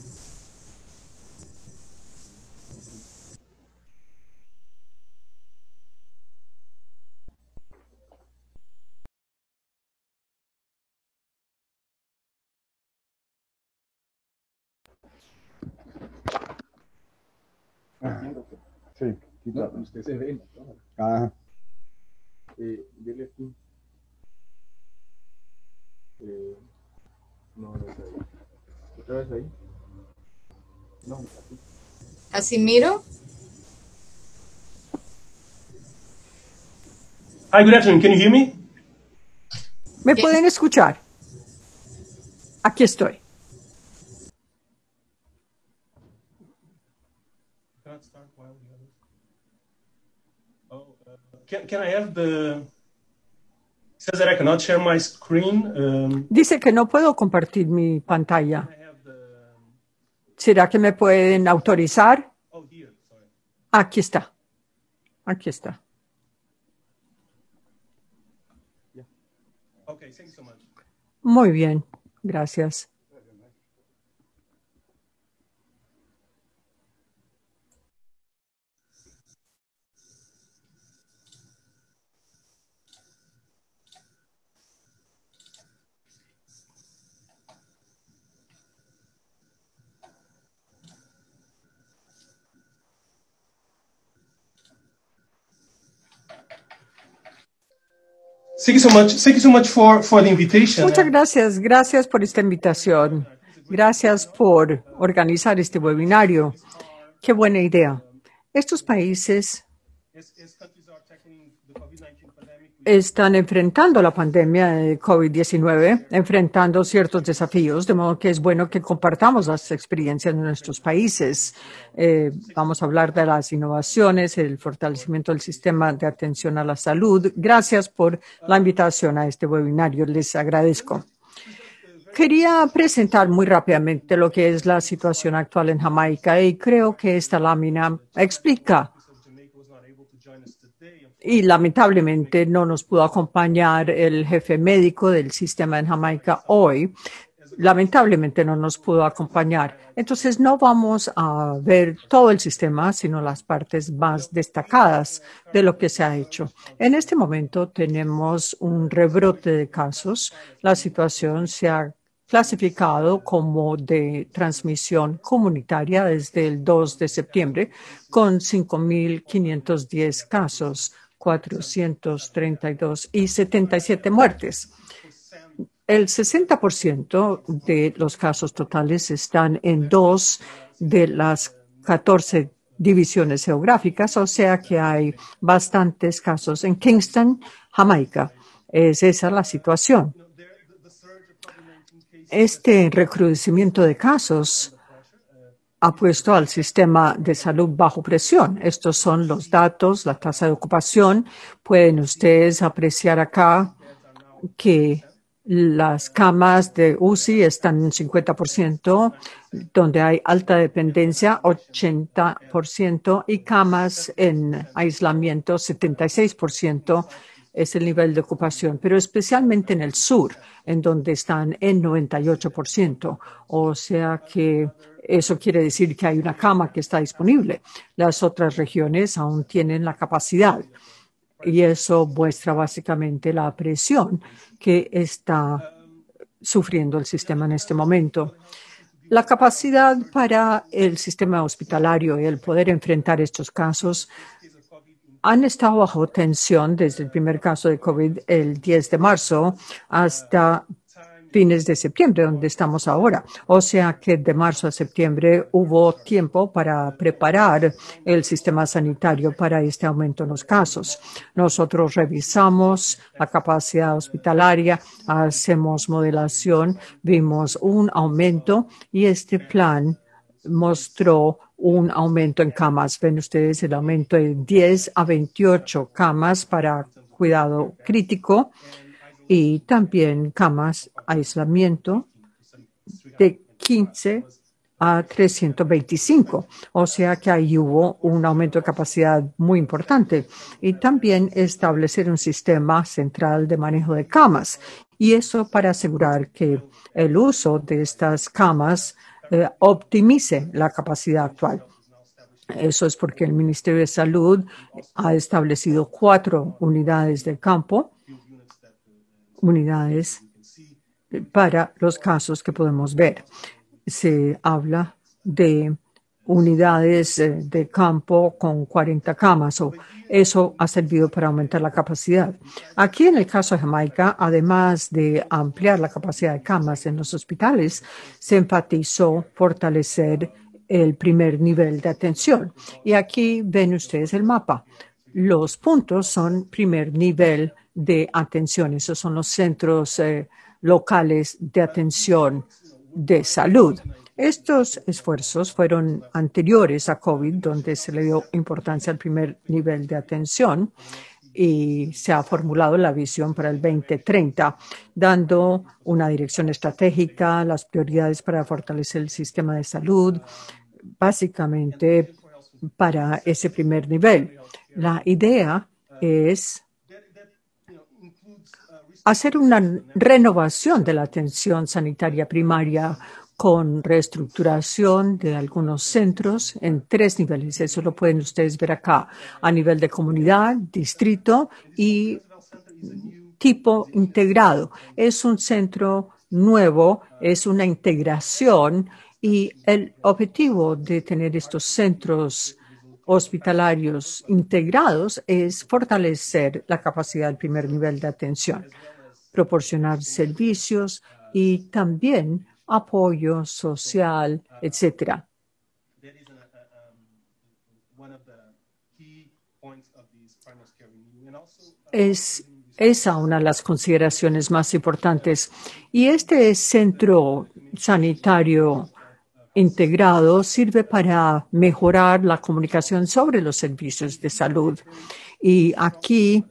Sí, no, usted se ve. Ajá. Dile aquí. No es ahí. ¿Otra vez ahí? No, aquí. Casimiro. Hi, good afternoon. Can you hear me? ¿Me pueden escuchar? Aquí estoy. Can I have the... It says that I cannot share my screen. Dice que no puedo compartir mi pantalla. ¿Será que me pueden autorizar? Oh, here, sorry. Aquí está. Aquí está. Okay, thank you so much. Muy bien. Gracias. Thank you so much. Thank you so much for the invitation. Muchas gracias. Gracias por esta invitación. Gracias por organizar este webinario. Qué buena idea. Estos países están enfrentando la pandemia de COVID-19, enfrentando ciertos desafíos, de modo que es bueno que compartamos las experiencias de nuestros países. Vamos a hablar de las innovaciones, el fortalecimiento del sistema de atención a la salud. Gracias por la invitación a este webinario. Les agradezco. Quería presentar muy rápidamente lo que es la situación actual en Jamaica y creo que esta lámina explica. Y lamentablemente no nos pudo acompañar el jefe médico del sistema en Jamaica hoy. Lamentablemente no nos pudo acompañar. Entonces no vamos a ver todo el sistema, sino las partes más destacadas de lo que se ha hecho. En este momento tenemos un rebrote de casos. La situación se ha clasificado como de transmisión comunitaria desde el 2 de septiembre, con 5.510 casos, 432 y 77 muertes. El 60% de los casos totales están en 2 de las 14 divisiones geográficas, o sea que hay bastantes casos en Kingston, Jamaica. Esa es la situación. Este recrudecimiento de casos ha puesto al sistema de salud bajo presión. Estos son los datos, la tasa de ocupación. Pueden ustedes apreciar acá que las camas de UCI están en 50%, donde hay alta dependencia 80% y camas en aislamiento 76% es el nivel de ocupación, pero especialmente en el sur, en donde están en 98%. O sea que eso quiere decir que hay una cama que está disponible. Las otras regiones aún tienen la capacidad. Y eso muestra básicamente la presión que está sufriendo el sistema en este momento. La capacidad para el sistema hospitalario y el poder enfrentar estos casos han estado bajo tensión desde el primer caso de COVID el 10 de marzo hasta fines de septiembre, donde estamos ahora. O sea que de marzo a septiembre hubo tiempo para preparar el sistema sanitario para este aumento en los casos. Nosotros revisamos la capacidad hospitalaria, hacemos modelación, vimos un aumento y este plan mostró un aumento en camas. Ven ustedes el aumento de 10 a 28 camas para cuidado crítico y también camas aislamiento de 15 a 325. O sea que ahí hubo un aumento de capacidad muy importante. Y también establecer un sistema central de manejo de camas. Y eso para asegurar que el uso de estas camas optimice la capacidad actual. Eso es porque el Ministerio de Salud ha establecido 4 unidades de campo, unidades para los casos que podemos ver. Se habla de unidades de campo con 40 camas, o eso ha servido para aumentar la capacidad. Aquí en el caso de Jamaica, además de ampliar la capacidad de camas en los hospitales, se enfatizó fortalecer el primer nivel de atención. Y aquí ven ustedes el mapa. Los puntos son primer nivel de atención. Esos son los centros locales de atención de salud. Estos esfuerzos fueron anteriores a COVID, donde se le dio importancia al primer nivel de atención y se ha formulado la visión para el 2030, dando una dirección estratégica, las prioridades para fortalecer el sistema de salud, básicamente para ese primer nivel. La idea es hacer una renovación de la atención sanitaria primaria con reestructuración de algunos centros en 3 niveles. Eso lo pueden ustedes ver acá, a nivel de comunidad, distrito y tipo integrado. Es un centro nuevo, es una integración y el objetivo de tener estos centros hospitalarios integrados es fortalecer la capacidad del primer nivel de atención, proporcionar servicios y también apoyo social, etcétera. Es esa una de las consideraciones más importantes. Y este centro sanitario integrado sirve para mejorar la comunicación sobre los servicios de salud. Y aquí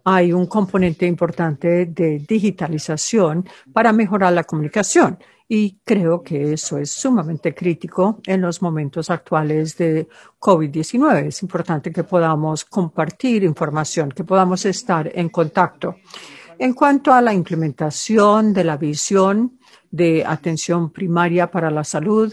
hay un componente importante de digitalización para mejorar la comunicación. Y creo que eso es sumamente crítico en los momentos actuales de COVID-19. Es importante que podamos compartir información, que podamos estar en contacto. En cuanto a la implementación de la visión de atención primaria para la salud,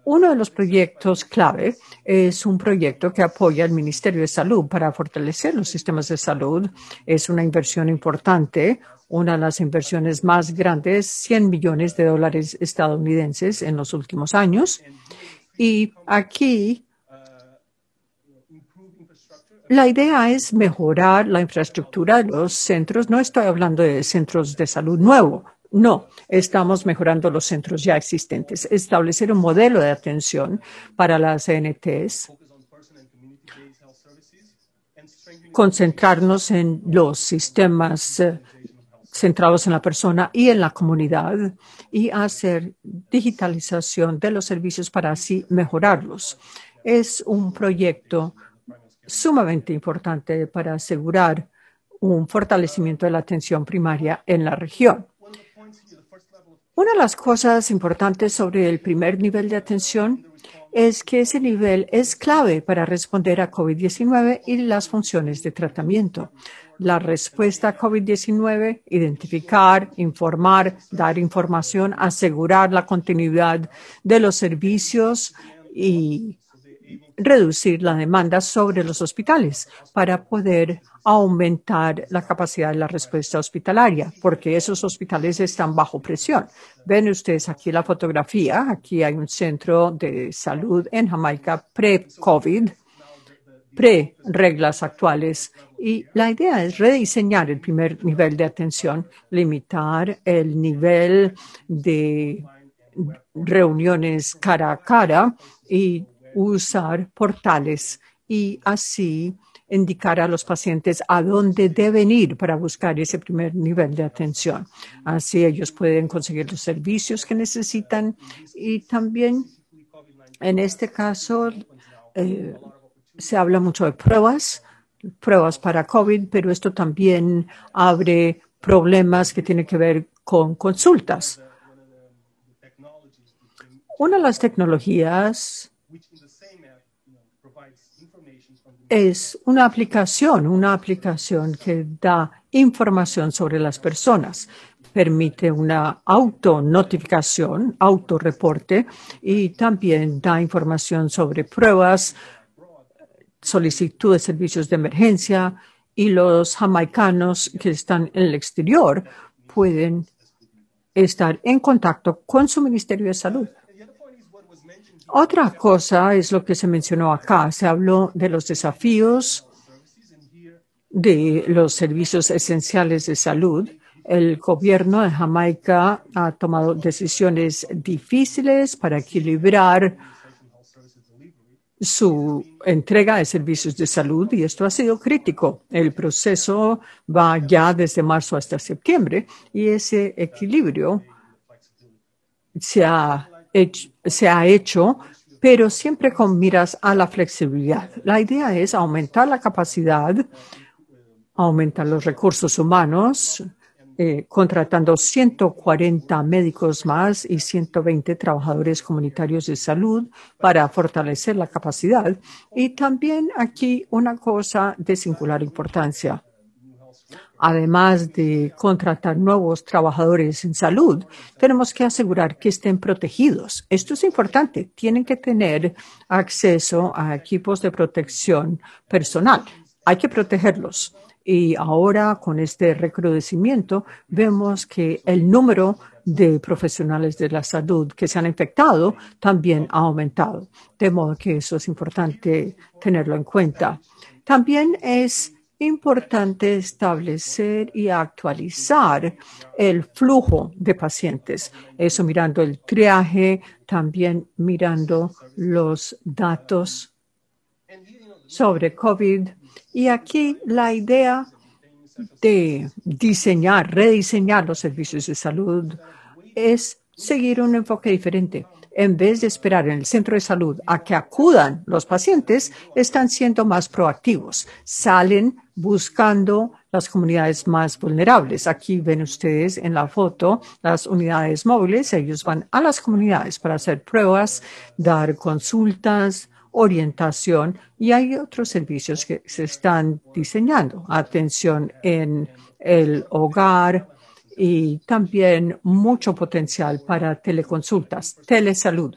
uno de los proyectos clave es un proyecto que apoya el Ministerio de Salud para fortalecer los sistemas de salud. Es una inversión importante, una de las inversiones más grandes, $100 millones estadounidenses en los últimos años. Y aquí la idea es mejorar la infraestructura de los centros. No estoy hablando de centros de salud nuevos. No, estamos mejorando los centros ya existentes. Establecer un modelo de atención para las CNTs. Concentrarnos en los sistemas centrados en la persona y en la comunidad y hacer digitalización de los servicios para así mejorarlos. Es un proyecto sumamente importante para asegurar un fortalecimiento de la atención primaria en la región. Una de las cosas importantes sobre el primer nivel de atención es que ese nivel es clave para responder a COVID-19 y las funciones de tratamiento. La respuesta a COVID-19, identificar, informar, dar información, asegurar la continuidad de los servicios y reducir la demanda sobre los hospitales para poder aumentar la capacidad de la respuesta hospitalaria, porque esos hospitales están bajo presión. Ven ustedes aquí la fotografía. Aquí hay un centro de salud en Jamaica pre-COVID, pre-reglas actuales. Y la idea es rediseñar el primer nivel de atención, limitar el nivel de reuniones cara a cara y usar portales y así indicar a los pacientes a dónde deben ir para buscar ese primer nivel de atención. Así ellos pueden conseguir los servicios que necesitan y también en este caso se habla mucho de pruebas para COVID, pero esto también abre problemas que tienen que ver con consultas. Una de las tecnologías es una aplicación que da información sobre las personas. Permite una autonotificación, autorreporte y también da información sobre pruebas, solicitud de servicios de emergencia y los jamaicanos que están en el exterior pueden estar en contacto con su Ministerio de Salud. Otra cosa es lo que se mencionó acá. Se habló de los desafíos de los servicios esenciales de salud. El gobierno de Jamaica ha tomado decisiones difíciles para equilibrar su entrega de servicios de salud y esto ha sido crítico. El proceso va ya desde marzo hasta septiembre y ese equilibrio se ha hecho, pero siempre con miras a la flexibilidad. La idea es aumentar la capacidad, aumentar los recursos humanos, contratando 140 médicos más y 120 trabajadores comunitarios de salud para fortalecer la capacidad. Y también aquí una cosa de singular importancia. Además de contratar nuevos trabajadores en salud, tenemos que asegurar que estén protegidos. Esto es importante. Tienen que tener acceso a equipos de protección personal. Hay que protegerlos. Y ahora, con este recrudecimiento, vemos que el número de profesionales de la salud que se han infectado también ha aumentado. De modo que eso es importante tenerlo en cuenta. También es importante establecer y actualizar el flujo de pacientes. Eso mirando el triaje, también mirando los datos sobre COVID. Y aquí la idea de rediseñar los servicios de salud es seguir un enfoque diferente. En vez de esperar en el centro de salud a que acudan los pacientes, están siendo más proactivos. Salen buscando las comunidades más vulnerables. Aquí ven ustedes en la foto las unidades móviles. Ellos van a las comunidades para hacer pruebas, dar consultas, orientación, y hay otros servicios que se están diseñando. Atención en el hogar y también mucho potencial para teleconsultas, telesalud.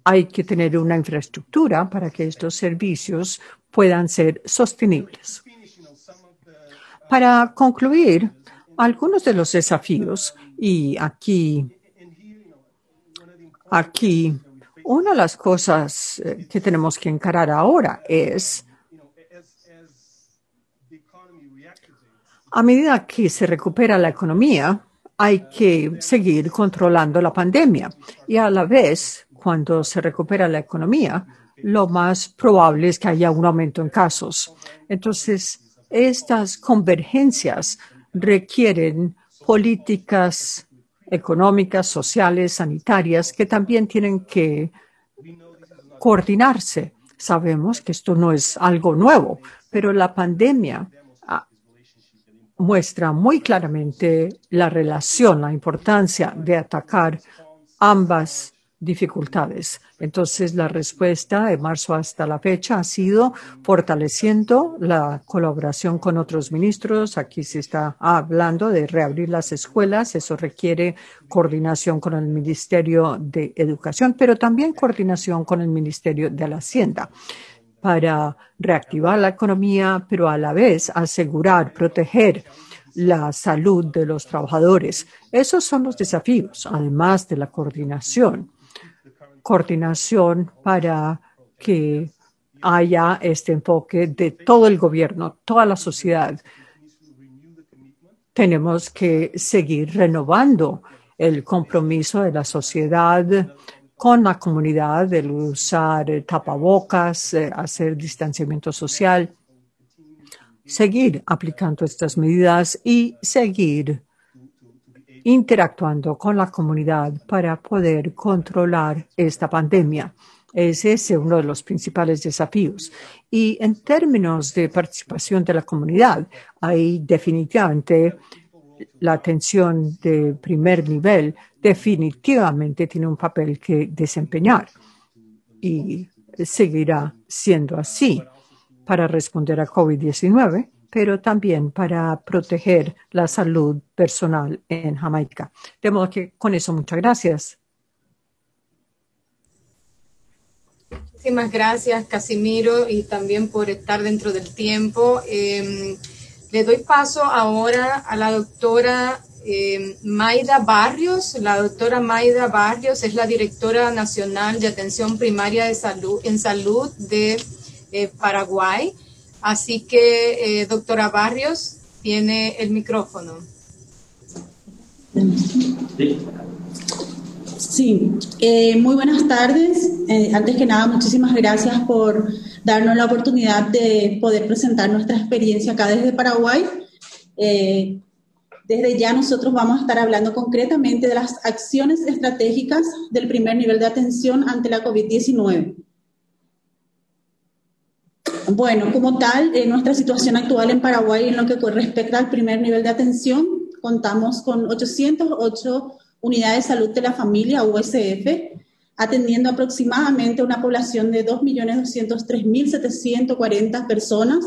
Hay que tener una infraestructura para que estos servicios puedan ser sostenibles. Para concluir, algunos de los desafíos, y aquí una de las cosas que tenemos que encarar ahora es, a medida que se recupera la economía, hay que seguir controlando la pandemia. Y a la vez, cuando se recupera la economía, lo más probable es que haya un aumento en casos. Entonces, estas convergencias requieren políticas económicas, sociales, sanitarias, que también tienen que coordinarse. Sabemos que esto no es algo nuevo, pero la pandemia muestra muy claramente la relación, la importancia de atacar ambas dificultades. Entonces, la respuesta de marzo hasta la fecha ha sido fortaleciendo la colaboración con otros ministros. Aquí se está hablando de reabrir las escuelas. Eso requiere coordinación con el Ministerio de Educación, pero también coordinación con el Ministerio de la Hacienda para reactivar la economía, pero a la vez asegurar, proteger la salud de los trabajadores. Esos son los desafíos, además de la coordinación. Coordinación para que haya este enfoque de todo el gobierno, toda la sociedad. Tenemos que seguir renovando el compromiso de la sociedad con la comunidad, el usar tapabocas, hacer distanciamiento social, seguir aplicando estas medidas y seguir interactuando con la comunidad para poder controlar esta pandemia. Es ese uno de los principales desafíos. Y en términos de participación de la comunidad, hay definitivamente la atención de primer nivel definitivamente tiene un papel que desempeñar y seguirá siendo así para responder a COVID-19, pero también para proteger la salud personal en Jamaica. De modo que con eso, muchas gracias. Muchísimas gracias, Casimiro, y también por estar dentro del tiempo. Le doy paso ahora a la doctora Maida Barrios. La doctora Maida Barrios es la directora nacional de atención primaria de salud de Paraguay. Así que, doctora Barrios, tiene el micrófono. Sí, muy buenas tardes. Antes que nada, muchísimas gracias por darnos la oportunidad de poder presentar nuestra experiencia acá desde Paraguay. Desde ya nosotros vamos a estar hablando concretamente de las acciones estratégicas del primer nivel de atención ante la COVID-19. Bueno, como tal, nuestra situación actual en Paraguay en lo que respecta al primer nivel de atención, contamos con 808 unidades de salud de la familia, USF, atendiendo aproximadamente una población de 2.203.740 personas.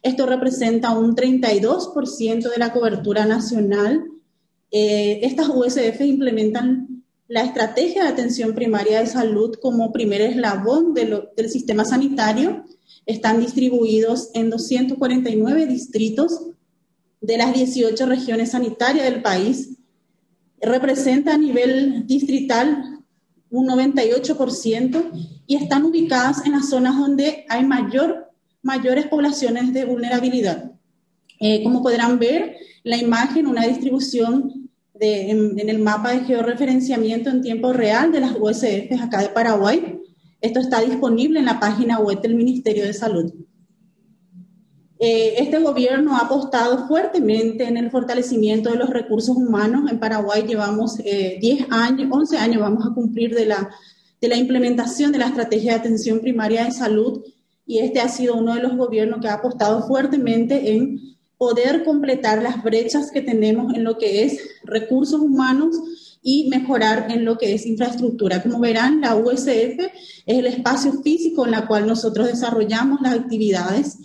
Esto representa un 32% de la cobertura nacional. Estas USF implementan la estrategia de atención primaria de salud como primer eslabón del sistema sanitario. Están distribuidos en 249 distritos de las 18 regiones sanitarias del país. Representa a nivel distrital un 98% y están ubicadas en las zonas donde hay mayores poblaciones de vulnerabilidad. Como podrán ver, la imagen, una distribución en el mapa de georreferenciamiento en tiempo real de las USF acá de Paraguay. Esto está disponible en la página web del Ministerio de Salud. Este gobierno ha apostado fuertemente en el fortalecimiento de los recursos humanos. En Paraguay llevamos 11 años vamos a cumplir de la implementación de la estrategia de atención primaria de salud, y este ha sido uno de los gobiernos que ha apostado fuertemente en poder completar las brechas que tenemos en lo que es recursos humanos y mejorar en lo que es infraestructura. Como verán, la USF es el espacio físico en el cual nosotros desarrollamos las actividades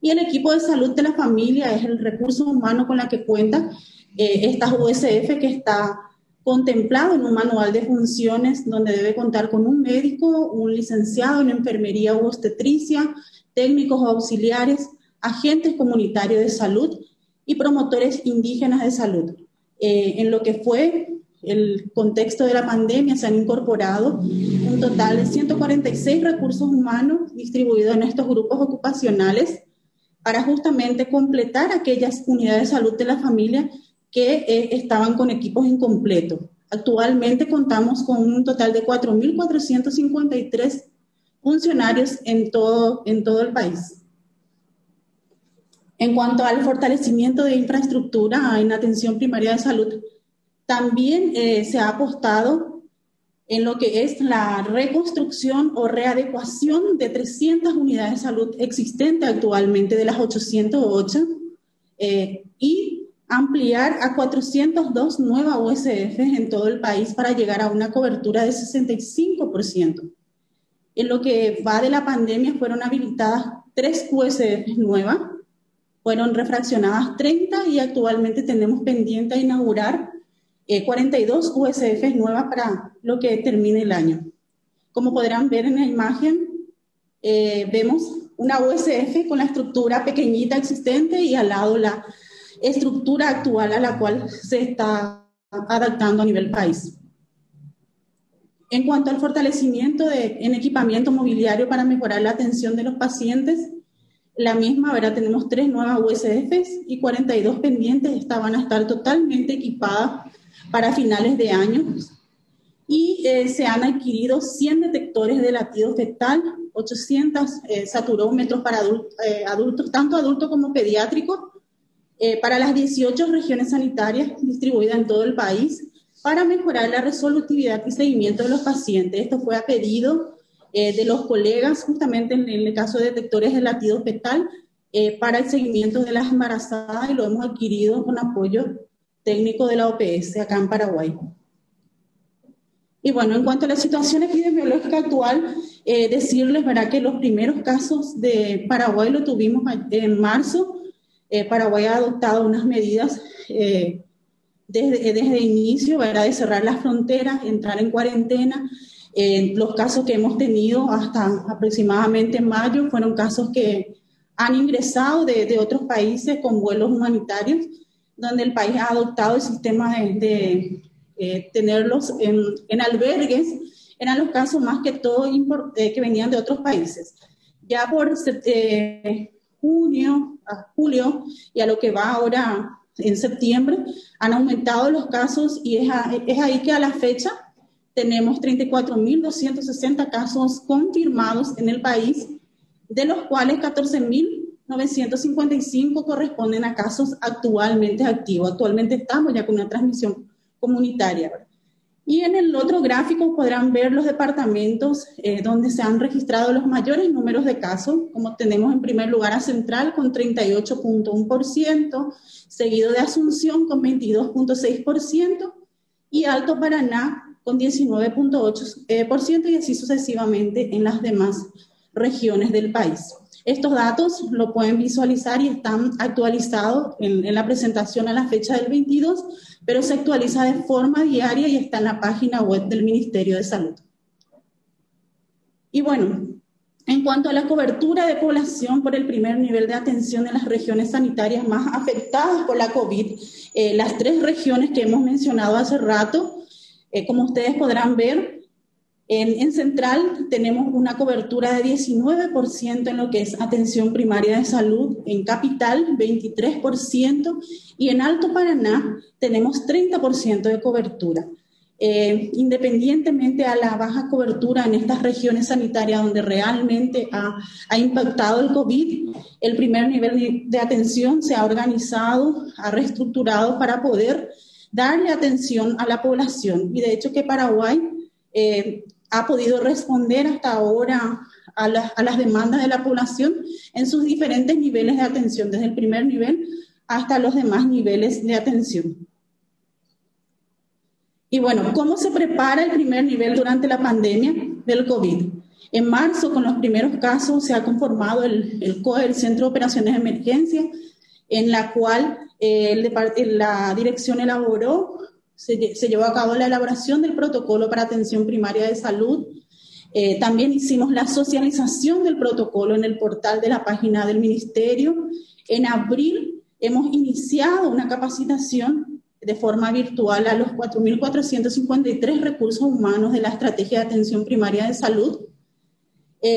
y el equipo de salud de la familia es el recurso humano con la que cuenta esta USF, que está contemplado en un manual de funciones donde debe contar con un médico, un licenciado en enfermería u obstetricia, técnicos auxiliares, agentes comunitarios de salud y promotores indígenas de salud. En lo que fue el contexto de la pandemia se han incorporado un total de 146 recursos humanos distribuidos en estos grupos ocupacionales para justamente completar aquellas unidades de salud de la familia que estaban con equipos incompletos. Actualmente contamos con un total de 4.453 funcionarios en todo el país. En cuanto al fortalecimiento de infraestructura en atención primaria de salud, también se ha apostado en lo que es la reconstrucción o readecuación de 300 unidades de salud existentes actualmente de las 808 y ampliar a 402 nuevas USF en todo el país para llegar a una cobertura de 65%. En lo que va de la pandemia fueron habilitadas 3 USF nuevas, fueron refraccionadas 30 y actualmente tenemos pendiente a inaugurar 42 USF nuevas para lo que termine el año. Como podrán ver en la imagen, vemos una USF con la estructura pequeñita existente y al lado la estructura actual a la cual se está adaptando a nivel país. En cuanto al fortalecimiento en equipamiento mobiliario para mejorar la atención de los pacientes, la misma, ¿verdad? Tenemos 3 nuevas USFs y 42 pendientes. Estas van a estar totalmente equipadas para finales de año. Y se han adquirido 100 detectores de latido fetal, 800 saturómetros para adultos, tanto adultos como pediátricos, para las 18 regiones sanitarias distribuidas en todo el país, para mejorar la resolutividad y seguimiento de los pacientes. Esto fue a pedido de los colegas, justamente en el caso de detectores de latido fetal, para el seguimiento de las embarazadas, y lo hemos adquirido con apoyo técnico de la OPS acá en Paraguay. Y bueno, en cuanto a la situación epidemiológica actual, decirles, ¿verdad?, que los primeros casos de Paraguay lo tuvimos en marzo. Paraguay ha adoptado unas medidas desde inicio, ¿verdad?, de cerrar las fronteras, entrar en cuarentena. Los casos que hemos tenido hasta aproximadamente mayo fueron casos que han ingresado de otros países con vuelos humanitarios, donde el país ha adoptado el sistema de tenerlos en albergues. Eran los casos más que todo que venían de otros países. Ya por julio y a lo que va ahora en septiembre, han aumentado los casos y es ahí que a la fecha tenemos 34.260 casos confirmados en el país, de los cuales 14.955 corresponden a casos actualmente activos. Actualmente estamos ya con una transmisión comunitaria. Y en el otro gráfico podrán ver los departamentos donde se han registrado los mayores números de casos, como tenemos en primer lugar a Central con 38.1%, seguido de Asunción con 22.6% y Alto Paraná con 19.8% y así sucesivamente en las demás regiones del país. Estos datos lo pueden visualizar y están actualizados en la presentación a la fecha del 22, pero se actualiza de forma diaria y está en la página web del Ministerio de Salud. Y bueno, en cuanto a la cobertura de población por el primer nivel de atención en las regiones sanitarias más afectadas por la COVID, las 3 regiones que hemos mencionado hace rato, como ustedes podrán ver, en Central tenemos una cobertura de 19% en lo que es atención primaria de salud, en Capital 23% y en Alto Paraná tenemos 30% de cobertura. Independientemente a la baja cobertura en estas regiones sanitarias donde realmente ha impactado el COVID, el primer nivel de atención se ha organizado, ha reestructurado para poder darle atención a la población. Y de hecho que Paraguay ha podido responder hasta ahora a las demandas de la población en sus diferentes niveles de atención, desde el primer nivel hasta los demás niveles de atención. Y bueno, ¿cómo se prepara el primer nivel durante la pandemia del COVID? En marzo, con los primeros casos, se ha conformado el COE, el Centro de Operaciones de Emergencia, en la cual la dirección elaboró, se llevó a cabo la elaboración del protocolo para atención primaria de salud. También hicimos la socialización del protocolo en el portal de la página del Ministerio. En abril hemos iniciado una capacitación de forma virtual a los 4.453 recursos humanos de la Estrategia de Atención Primaria de Salud.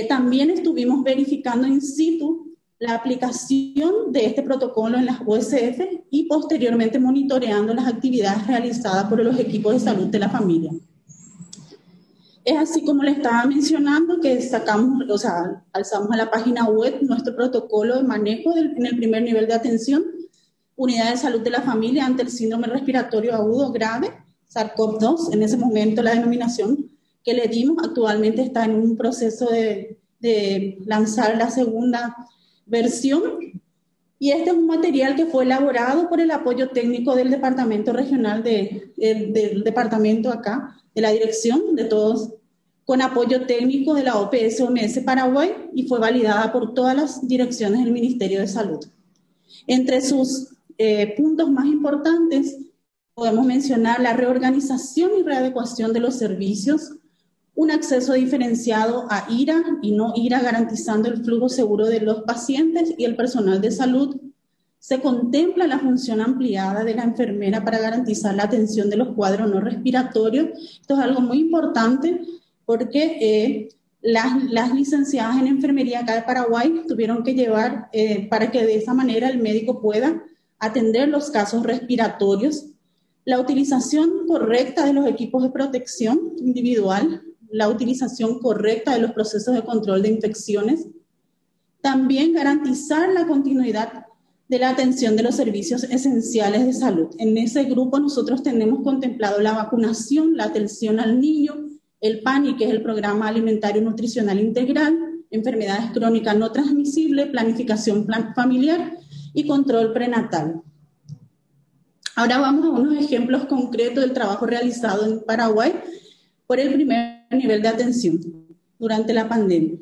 También estuvimos verificando in situ la aplicación de este protocolo en las USF y posteriormente monitoreando las actividades realizadas por los equipos de salud de la familia. Es así como le estaba mencionando que alzamos a la página web nuestro protocolo de manejo en el primer nivel de atención, unidad de salud de la familia ante el síndrome respiratorio agudo grave, SARS-CoV-2, en ese momento la denominación que le dimos. Actualmente está en un proceso de lanzar la segunda versión, y este es un material que fue elaborado por el apoyo técnico del departamento regional, del departamento acá, de la dirección, de todos, con apoyo técnico de la OPS-OMS Paraguay, y fue validada por todas las direcciones del Ministerio de Salud. Entre sus puntos más importantes podemos mencionar la reorganización y readecuación de los servicios, un acceso diferenciado a IRA y no IRA, garantizando el flujo seguro de los pacientes y el personal de salud. Se contempla la función ampliada de la enfermera para garantizar la atención de los cuadros no respiratorios. Esto es algo muy importante porque las licenciadas en enfermería acá de Paraguay tuvieron que llevar para que de esa manera el médico pueda atender los casos respiratorios. La utilización correcta de los equipos de protección individual, la utilización correcta de los procesos de control de infecciones. También garantizar la continuidad de la atención de los servicios esenciales de salud. En ese grupo nosotros tenemos contemplado la vacunación, la atención al niño, el PANI, que es el Programa Alimentario Nutricional Integral, enfermedades crónicas no transmisibles, planificación familiar y control prenatal. Ahora vamos a unos ejemplos concretos del trabajo realizado en Paraguay por el primer nivel de atención durante la pandemia.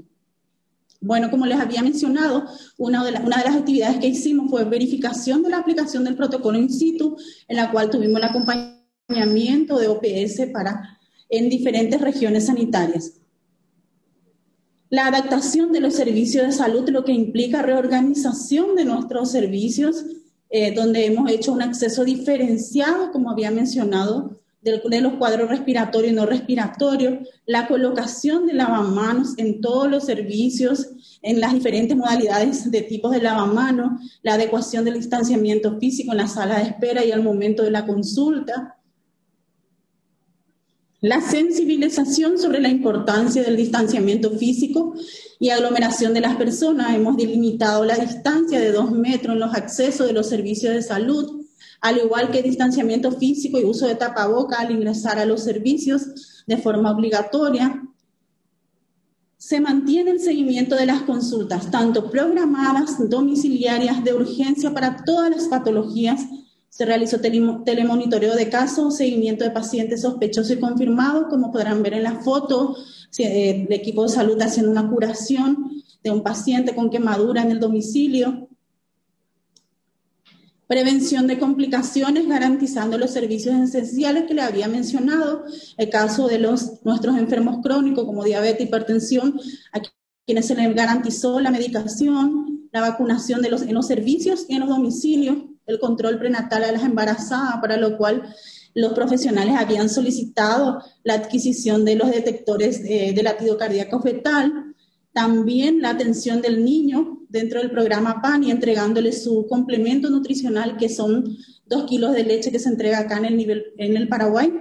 Bueno, como les había mencionado, una de las actividades que hicimos fue verificación de la aplicación del protocolo in situ, en la cual tuvimos el acompañamiento de OPS en diferentes regiones sanitarias. La adaptación de los servicios de salud, lo que implica reorganización de nuestros servicios, donde hemos hecho un acceso diferenciado, como había mencionado, de los cuadros respiratorios y no respiratorios, la colocación de lavamanos en todos los servicios, en las diferentes modalidades de tipos de lavamanos, la adecuación del distanciamiento físico en la sala de espera y al momento de la consulta, la sensibilización sobre la importancia del distanciamiento físico y aglomeración de las personas. Hemos delimitado la distancia de 2 metros en los accesos de los servicios de salud, al igual que distanciamiento físico y uso de tapaboca al ingresar a los servicios de forma obligatoria. Se mantiene el seguimiento de las consultas, tanto programadas, domiciliarias, de urgencia para todas las patologías. Se realizó telemonitoreo de casos, seguimiento de pacientes sospechosos y confirmados, como podrán ver en la foto, el equipo de salud haciendo una curación de un paciente con quemadura en el domicilio. Prevención de complicaciones, garantizando los servicios esenciales que le había mencionado, el caso de nuestros enfermos crónicos como diabetes, hipertensión, a quienes se les garantizó la medicación, la vacunación en los servicios y en los domicilios, el control prenatal a las embarazadas, para lo cual los profesionales habían solicitado la adquisición de los detectores de latido cardíaco fetal. También la atención del niño dentro del programa PANI, entregándole su complemento nutricional, que son 2 kilos de leche que se entrega acá en el Paraguay.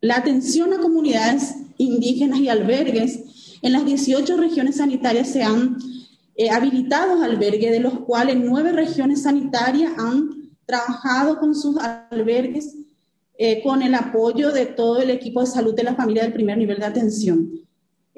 La atención a comunidades indígenas y albergues. En las 18 regiones sanitarias se han habilitado albergues, de los cuales 9 regiones sanitarias han trabajado con sus albergues con el apoyo de todo el equipo de salud de la familia del primer nivel de atención.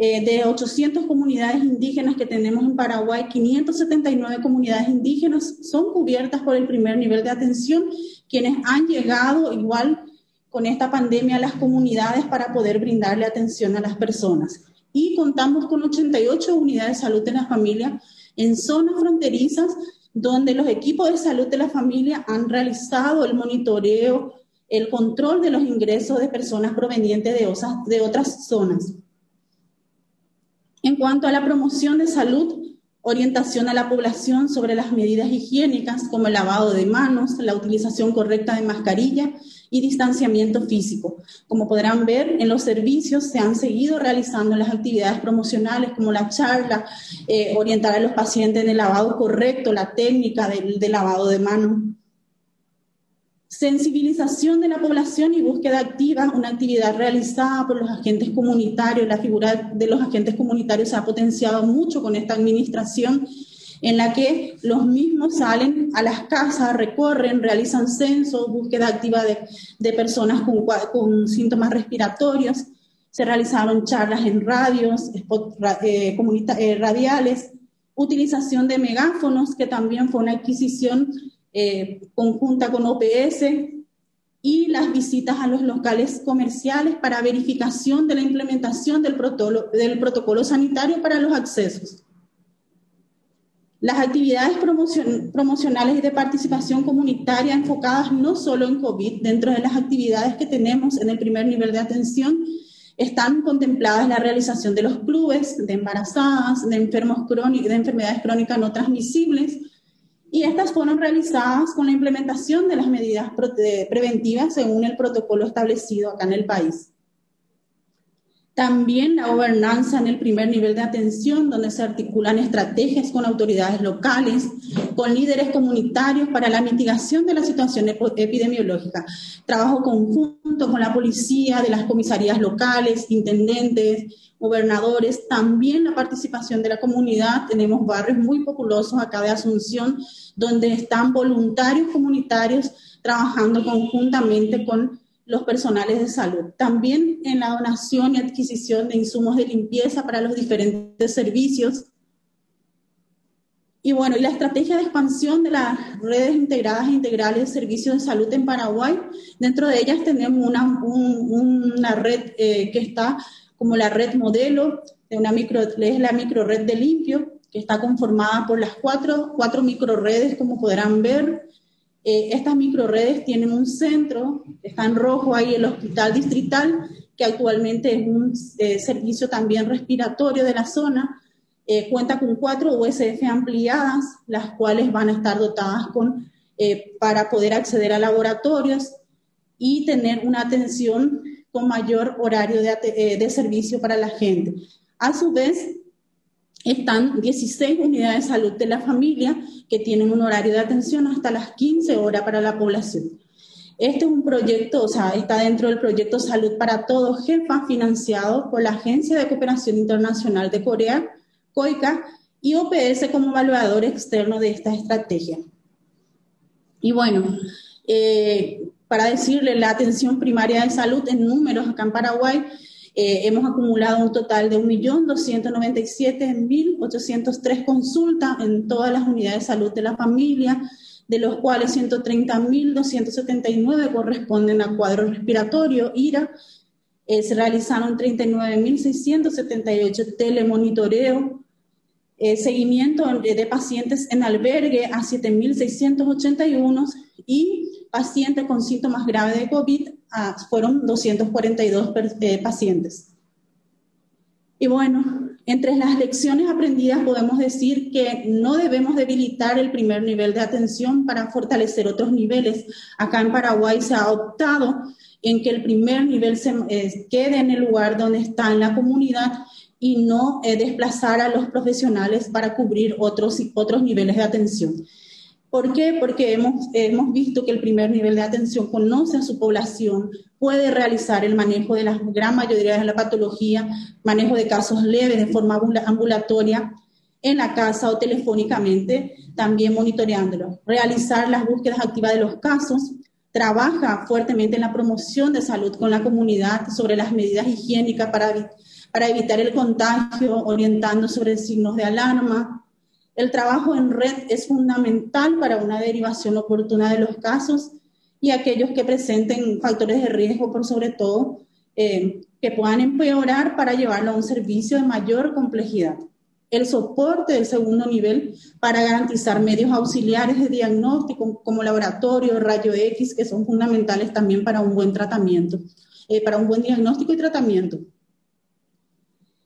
De 800 comunidades indígenas que tenemos en Paraguay, 579 comunidades indígenas son cubiertas por el primer nivel de atención, quienes han llegado igual con esta pandemia a las comunidades para poder brindarle atención a las personas. Y contamos con 88 unidades de salud de la familia en zonas fronterizas, donde los equipos de salud de la familia han realizado el monitoreo, el control de los ingresos de personas provenientes de otras zonas. En cuanto a la promoción de salud, orientación a la población sobre las medidas higiénicas como el lavado de manos, la utilización correcta de mascarilla y distanciamiento físico. Como podrán ver, en los servicios se han seguido realizando las actividades promocionales como la charla, orientar a los pacientes en el lavado correcto, la técnica de lavado de manos. Sensibilización de la población y búsqueda activa, una actividad realizada por los agentes comunitarios. La figura de los agentes comunitarios se ha potenciado mucho con esta administración, en la que los mismos salen a las casas, recorren, realizan censos, búsqueda activa de personas con síntomas respiratorios. Se realizaron charlas en radios, spots radiales, utilización de megáfonos, que también fue una adquisición conjunta con OPS, y las visitas a los locales comerciales para verificación de la implementación del protocolo sanitario para los accesos. Las actividades promocionales y de participación comunitaria enfocadas no solo en COVID, dentro de las actividades que tenemos en el primer nivel de atención, están contempladas la realización de los clubes de embarazadas, de enfermedades crónicas no transmisibles, y estas fueron realizadas con la implementación de las medidas preventivas según el protocolo establecido acá en el país. También la gobernanza en el primer nivel de atención, donde se articulan estrategias con autoridades locales, con líderes comunitarios para la mitigación de la situación epidemiológica. Trabajo conjunto con la policía, de las comisarías locales, intendentes, gobernadores, también la participación de la comunidad. Tenemos barrios muy populosos acá de Asunción, donde están voluntarios comunitarios trabajando conjuntamente con los personales de salud. También en la donación y adquisición de insumos de limpieza para los diferentes servicios. Y bueno, y la estrategia de expansión de las redes integradas e integrales de servicios de salud en Paraguay. Dentro de ellas tenemos una red que está como la red modelo, es la microred de Limpio, que está conformada por las cuatro microredes, como podrán ver. Estas microredes tienen un centro, está en rojo ahí el hospital distrital, que actualmente es un servicio también respiratorio de la zona. Cuenta con 4 USF ampliadas, las cuales van a estar dotadas para poder acceder a laboratorios y tener una atención con mayor horario de servicio para la gente. A su vez, están 16 unidades de salud de la familia que tienen un horario de atención hasta las 15 horas para la población. Este es un proyecto, está dentro del proyecto Salud para Todos, JEFA, financiado por la Agencia de Cooperación Internacional de Corea, COICA, y OPS como evaluador externo de esta estrategia. Y bueno, para decirle, la atención primaria de salud en números acá en Paraguay, hemos acumulado un total de 1.297.803 consultas en todas las unidades de salud de la familia, de los cuales 130.279 corresponden a cuadro respiratorio, IRA. Se realizaron 39.678 telemonitoreos, seguimiento de pacientes en albergue a 7.681 y pacientes con síntomas graves de COVID fueron 242 pacientes. Y bueno, entre las lecciones aprendidas podemos decir que no debemos debilitar el primer nivel de atención para fortalecer otros niveles. Acá en Paraguay se ha optado en que el primer nivel quede en el lugar donde está en la comunidad y no desplazar a los profesionales para cubrir otros niveles de atención. ¿Por qué? Porque hemos visto que el primer nivel de atención conoce a su población, puede realizar el manejo de la gran mayoría de la patología, manejo de casos leves de forma ambulatoria, en la casa o telefónicamente, también monitoreándolo. Realizar las búsquedas activas de los casos, trabaja fuertemente en la promoción de salud con la comunidad sobre las medidas higiénicas para evitar el contagio, orientando sobre signos de alarma. El trabajo en red es fundamental para una derivación oportuna de los casos y aquellos que presenten factores de riesgo, por sobre todo, que puedan empeorar para llevarlo a un servicio de mayor complejidad. El soporte del segundo nivel para garantizar medios auxiliares de diagnóstico como laboratorio, rayo X, que son fundamentales también para un buen tratamiento, para un buen diagnóstico y tratamiento.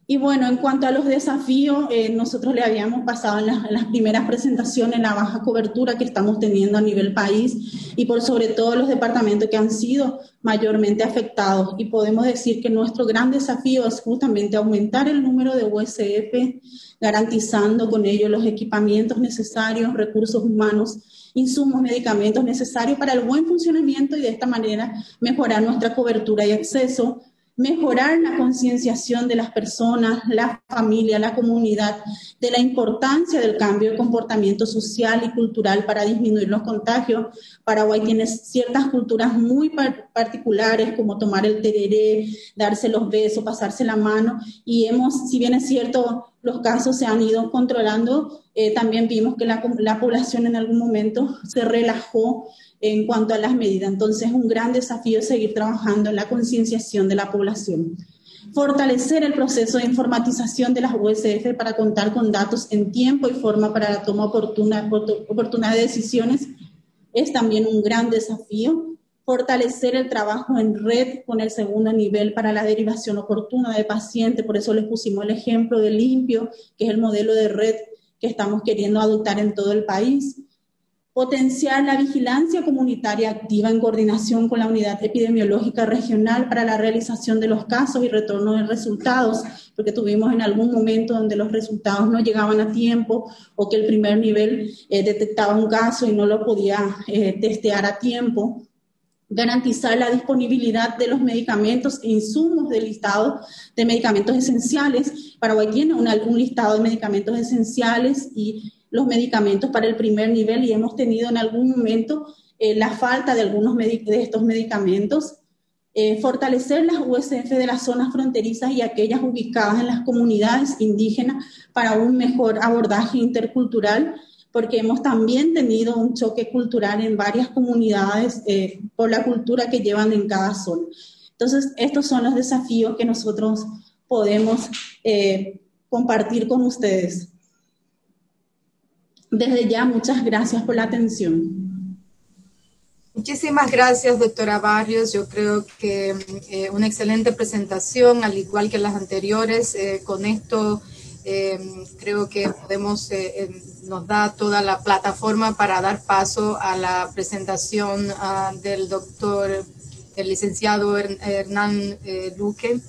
Y bueno, en cuanto a los desafíos, nosotros le habíamos pasado en las primeras presentaciones la baja cobertura que estamos teniendo a nivel país y por sobre todo los departamentos que han sido mayormente afectados. Y podemos decir que nuestro gran desafío es justamente aumentar el número de USF, garantizando con ello los equipamientos necesarios, recursos humanos, insumos, medicamentos necesarios para el buen funcionamiento y de esta manera mejorar nuestra cobertura y acceso, mejorar la concienciación de las personas, la familia, la comunidad, de la importancia del cambio de comportamiento social y cultural para disminuir los contagios. Paraguay tiene ciertas culturas muy particulares, como tomar el tereré, darse los besos, pasarse la mano, y si bien es cierto, los casos se han ido controlando, también vimos que la población en algún momento se relajó en cuanto a las medidas. Entonces, un gran desafío es seguir trabajando en la concienciación de la población. Fortalecer el proceso de informatización de las USF para contar con datos en tiempo y forma para la toma oportuna de decisiones es también un gran desafío. Fortalecer el trabajo en red con el segundo nivel para la derivación oportuna de pacientes, por eso les pusimos el ejemplo de Limpio, que es el modelo de red que estamos queriendo adoptar en todo el país. Potenciar la vigilancia comunitaria activa en coordinación con la unidad epidemiológica regional para la realización de los casos y retorno de resultados, porque tuvimos en algún momento donde los resultados no llegaban a tiempo o que el primer nivel detectaba un caso y no lo podía testear a tiempo. Garantizar la disponibilidad de los medicamentos e insumos del listado de medicamentos esenciales. Paraguay tiene un listado de medicamentos esenciales y los medicamentos para el primer nivel y hemos tenido en algún momento la falta de algunos de estos medicamentos. Fortalecer las USF de las zonas fronterizas y aquellas ubicadas en las comunidades indígenas para un mejor abordaje intercultural, porque hemos también tenido un choque cultural en varias comunidades por la cultura que llevan en cada zona. Entonces, estos son los desafíos que nosotros podemos compartir con ustedes. Desde ya, muchas gracias por la atención. Muchísimas gracias, doctora Barrios. Yo creo que una excelente presentación, al igual que las anteriores. Con esto creo que podemos, nos da toda la plataforma para dar paso a la presentación del doctor, el licenciado Hernán Luque,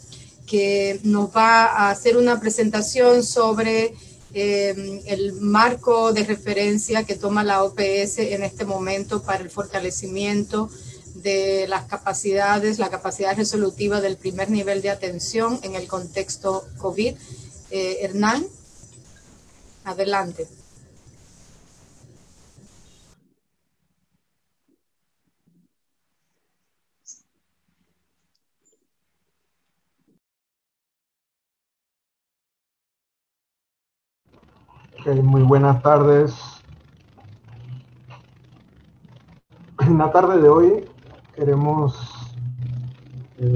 que nos va a hacer una presentación sobre el marco de referencia que toma la OPS en este momento para el fortalecimiento de las capacidades, la capacidad resolutiva del primer nivel de atención en el contexto COVID. Hernán, adelante. Muy buenas tardes. En la tarde de hoy queremos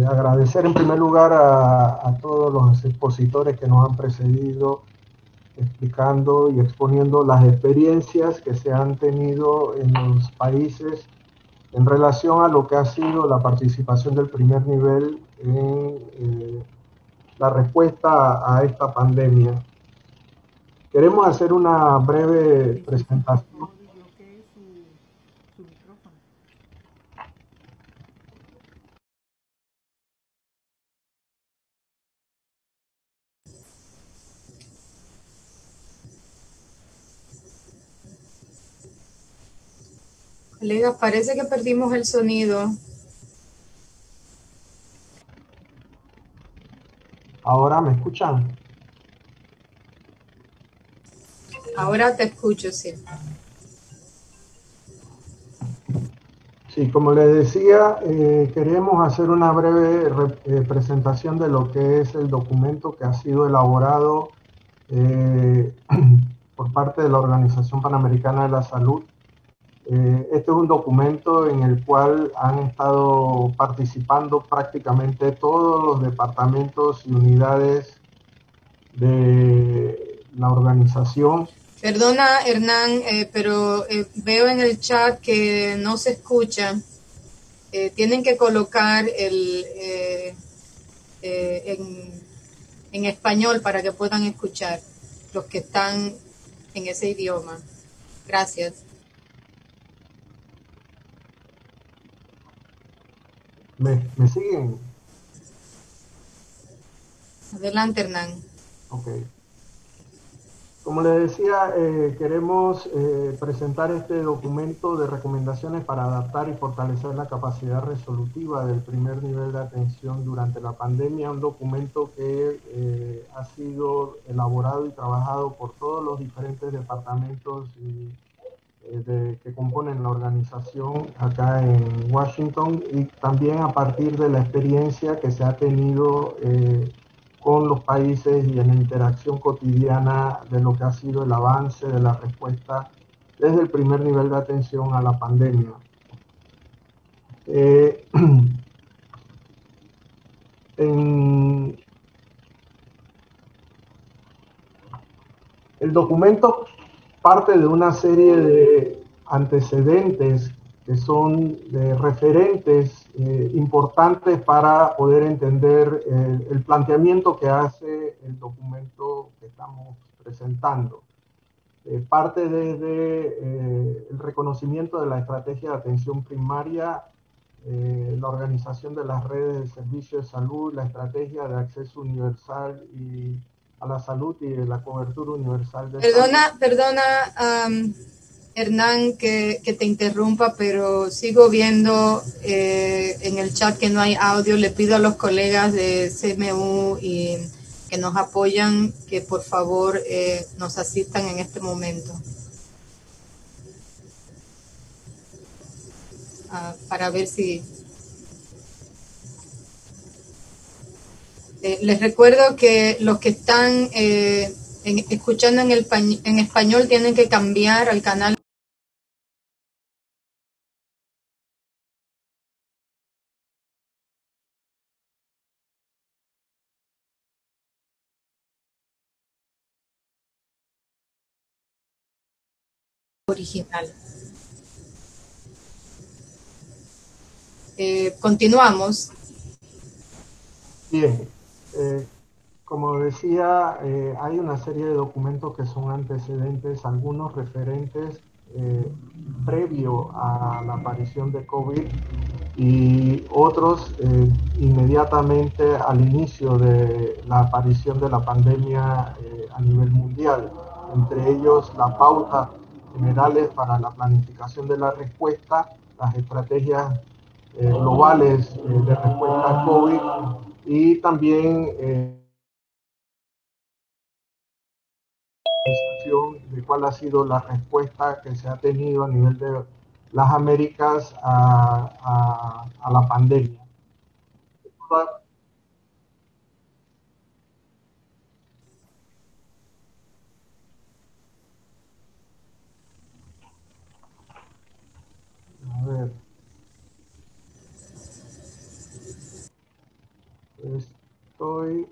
agradecer en primer lugar a todos los expositores que nos han precedido explicando y exponiendo las experiencias que se han tenido en los países en relación a lo que ha sido la participación del primer nivel en la respuesta a esta pandemia. Queremos hacer una breve presentación. Colegas, parece que perdimos el sonido. ¿Ahora me escuchan? Ahora te escucho, sí. Sí, Sí, como les decía, queremos hacer una breve presentación de lo que es el documento que ha sido elaborado por parte de la Organización Panamericana de la Salud. Este es un documento en el cual han estado participando prácticamente todos los departamentos y unidades de la organización. Perdona, Hernán, pero veo en el chat que no se escucha. Tienen que colocar en español para que puedan escuchar los que están en ese idioma. Gracias. ¿Me siguen? Adelante, Hernán. Ok. Como les decía, queremos presentar este documento de recomendaciones para adaptar y fortalecer la capacidad resolutiva del primer nivel de atención durante la pandemia, un documento que ha sido elaborado y trabajado por todos los diferentes departamentos que componen la organización acá en Washington, y también a partir de la experiencia que se ha tenido con los países y en la interacción cotidiana de lo que ha sido el avance de la respuesta desde el primer nivel de atención a la pandemia. El documento parte de una serie de antecedentes que son de referentes importantes para poder entender el planteamiento que hace el documento que estamos presentando. Parte desde el reconocimiento de la estrategia de atención primaria, la organización de las redes de servicios de salud, la estrategia de acceso universal a la salud y de la cobertura universal de salud. Perdona, Hernán, que te interrumpa, pero sigo viendo en el chat que no hay audio. Le pido a los colegas de CMU y que nos apoyan, que por favor nos asistan en este momento. Para ver si... les recuerdo que los que están escuchando en español tienen que cambiar al canal original. Continuamos. Bien, como decía, hay una serie de documentos que son antecedentes, algunos referentes previo a la aparición de COVID y otros inmediatamente al inicio de la aparición de la pandemia a nivel mundial. Entre ellos, las pautas generales para la planificación de la respuesta, las estrategias globales de respuesta a COVID, y también de cuál ha sido la respuesta que se ha tenido a nivel de las Américas a la pandemia. A ver. Estoy...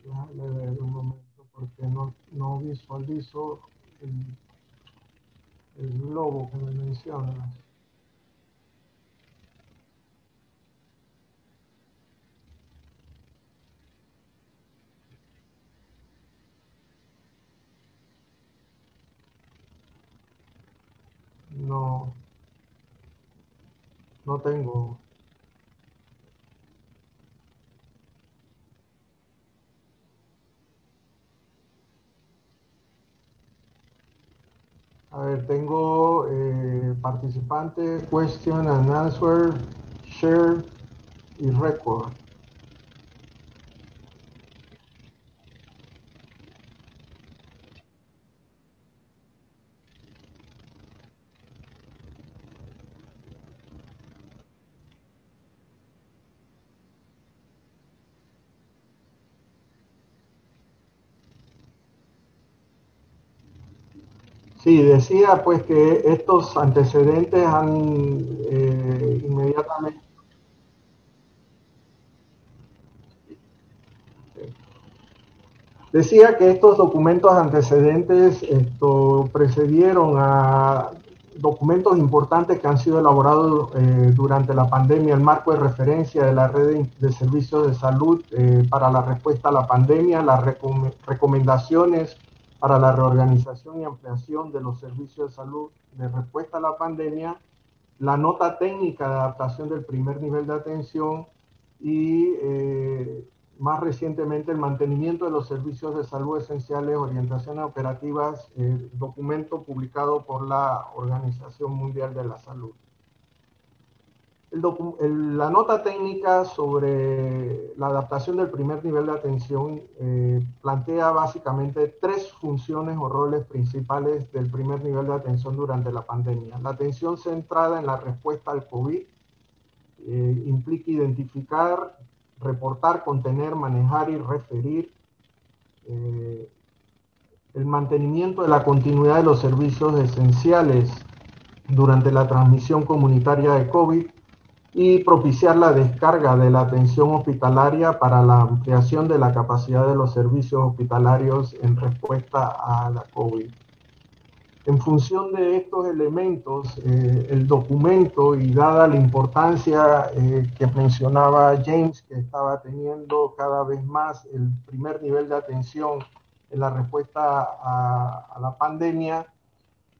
Déjame ver un momento porque no visualizo el globo que me mencionas. No tengo. A ver, tengo participante, question and answer, share y record. Sí, decía pues que estos antecedentes han inmediatamente. Decía que estos documentos antecedentes precedieron a documentos importantes que han sido elaborados durante la pandemia, el marco de referencia de la red de servicios de salud para la respuesta a la pandemia, las recomendaciones para la reorganización y ampliación de los servicios de salud de respuesta a la pandemia, la nota técnica de adaptación del primer nivel de atención y más recientemente el mantenimiento de los servicios de salud esenciales, orientaciones operativas, documento publicado por la Organización Mundial de la Salud. La nota técnica sobre la adaptación del primer nivel de atención plantea básicamente tres funciones o roles principales del primer nivel de atención durante la pandemia. La atención centrada en la respuesta al COVID implica identificar, reportar, contener, manejar y referir el mantenimiento de la continuidad de los servicios esenciales durante la transmisión comunitaria de COVID y propiciar la descarga de la atención hospitalaria para la ampliación de la capacidad de los servicios hospitalarios en respuesta a la COVID. En función de estos elementos, el documento y dada la importancia que mencionaba James, que estaba teniendo cada vez más el primer nivel de atención en la respuesta a la pandemia,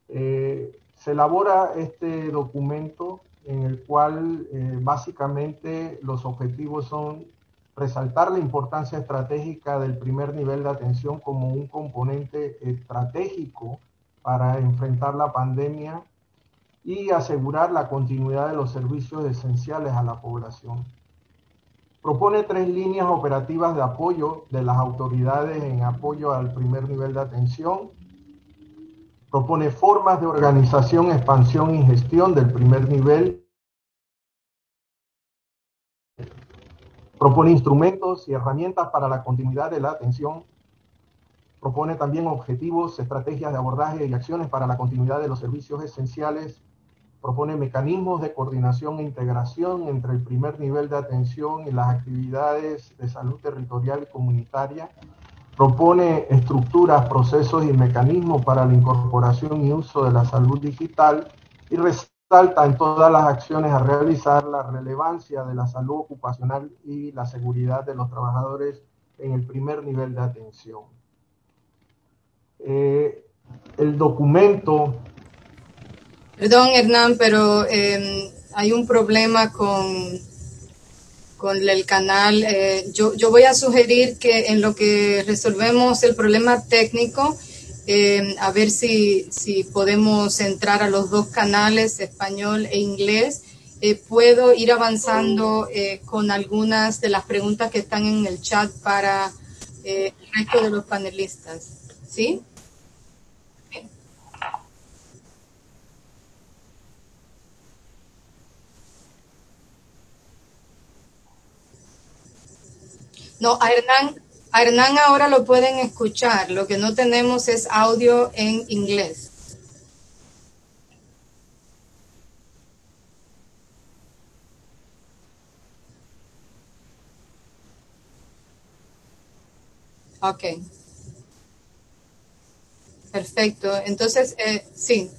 se elabora este documento en el cual básicamente los objetivos son resaltar la importancia estratégica del primer nivel de atención como un componente estratégico para enfrentar la pandemia y asegurar la continuidad de los servicios esenciales a la población. Propone 3 líneas operativas de apoyo de las autoridades en apoyo al primer nivel de atención. Propone formas de organización, expansión y gestión del primer nivel. Propone instrumentos y herramientas para la continuidad de la atención. Propone también objetivos, estrategias de abordaje y acciones para la continuidad de los servicios esenciales. Propone mecanismos de coordinación e integración entre el primer nivel de atención y las actividades de salud territorial y comunitaria. Propone estructuras, procesos y mecanismos para la incorporación y uso de la salud digital y resalta en todas las acciones a realizar la relevancia de la salud ocupacional y la seguridad de los trabajadores en el primer nivel de atención. El documento... Perdón, Hernán, pero hay un problema con el canal. Yo voy a sugerir que en lo que resolvemos el problema técnico, a ver si podemos entrar a los dos canales, español e inglés. Puedo ir avanzando con algunas de las preguntas que están en el chat para el resto de los panelistas. ¿Sí? No, a Hernán ahora lo pueden escuchar. Lo que no tenemos es audio en inglés. Ok. Perfecto. Entonces, sí.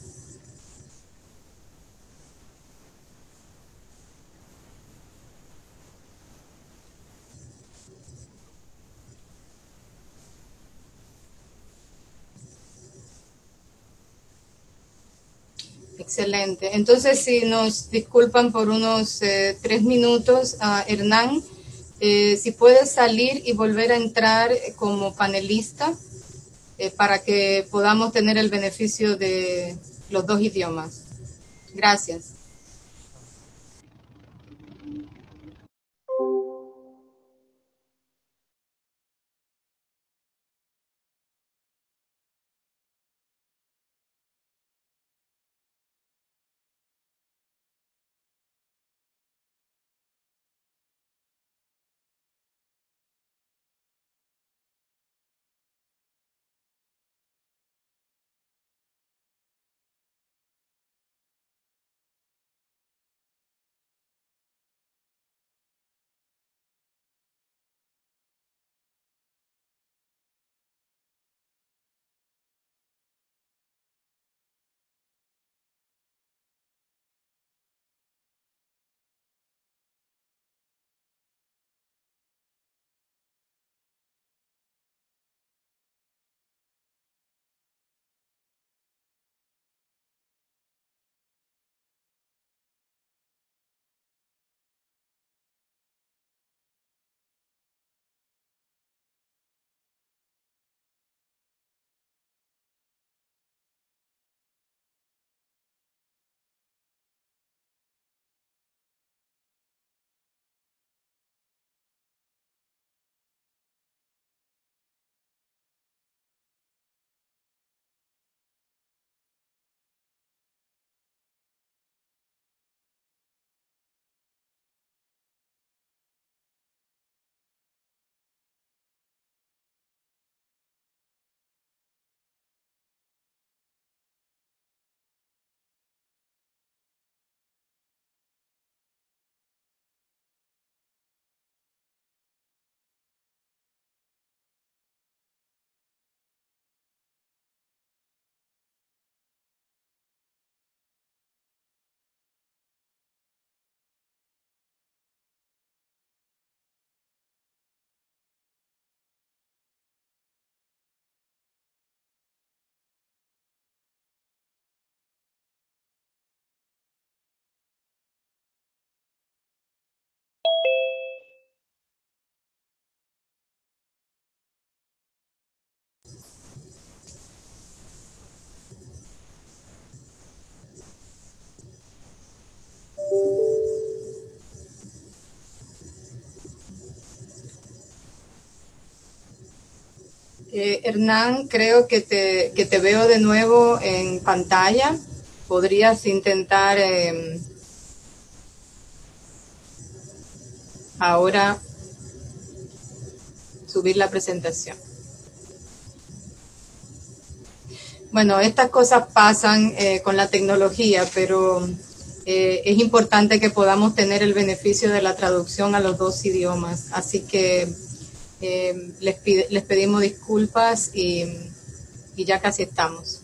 Excelente. Entonces, si nos disculpan por unos 3 minutos, Hernán, si puedes salir y volver a entrar como panelista para que podamos tener el beneficio de los dos idiomas. Gracias. Hernán, creo que te veo de nuevo en pantalla. ¿Podrías intentar ahora subir la presentación? Bueno, estas cosas pasan con la tecnología, pero es importante que podamos tener el beneficio de la traducción a los dos idiomas. Así que les pedimos disculpas y ya casi estamos.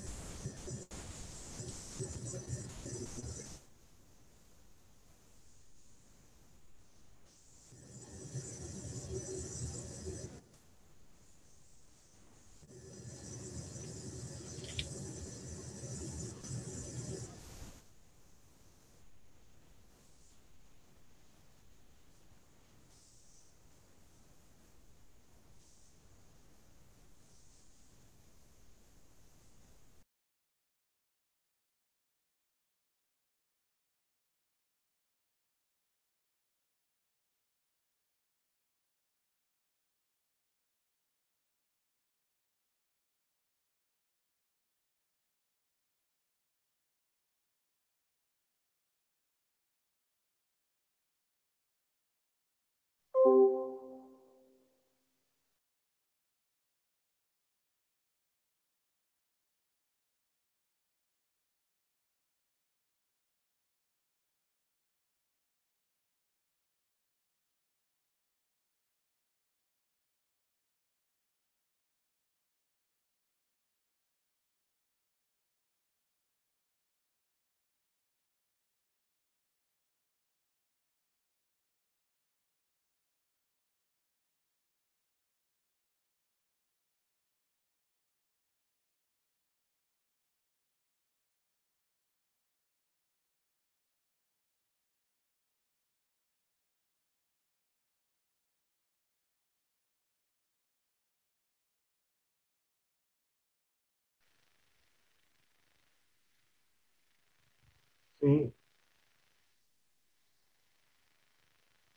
Sí,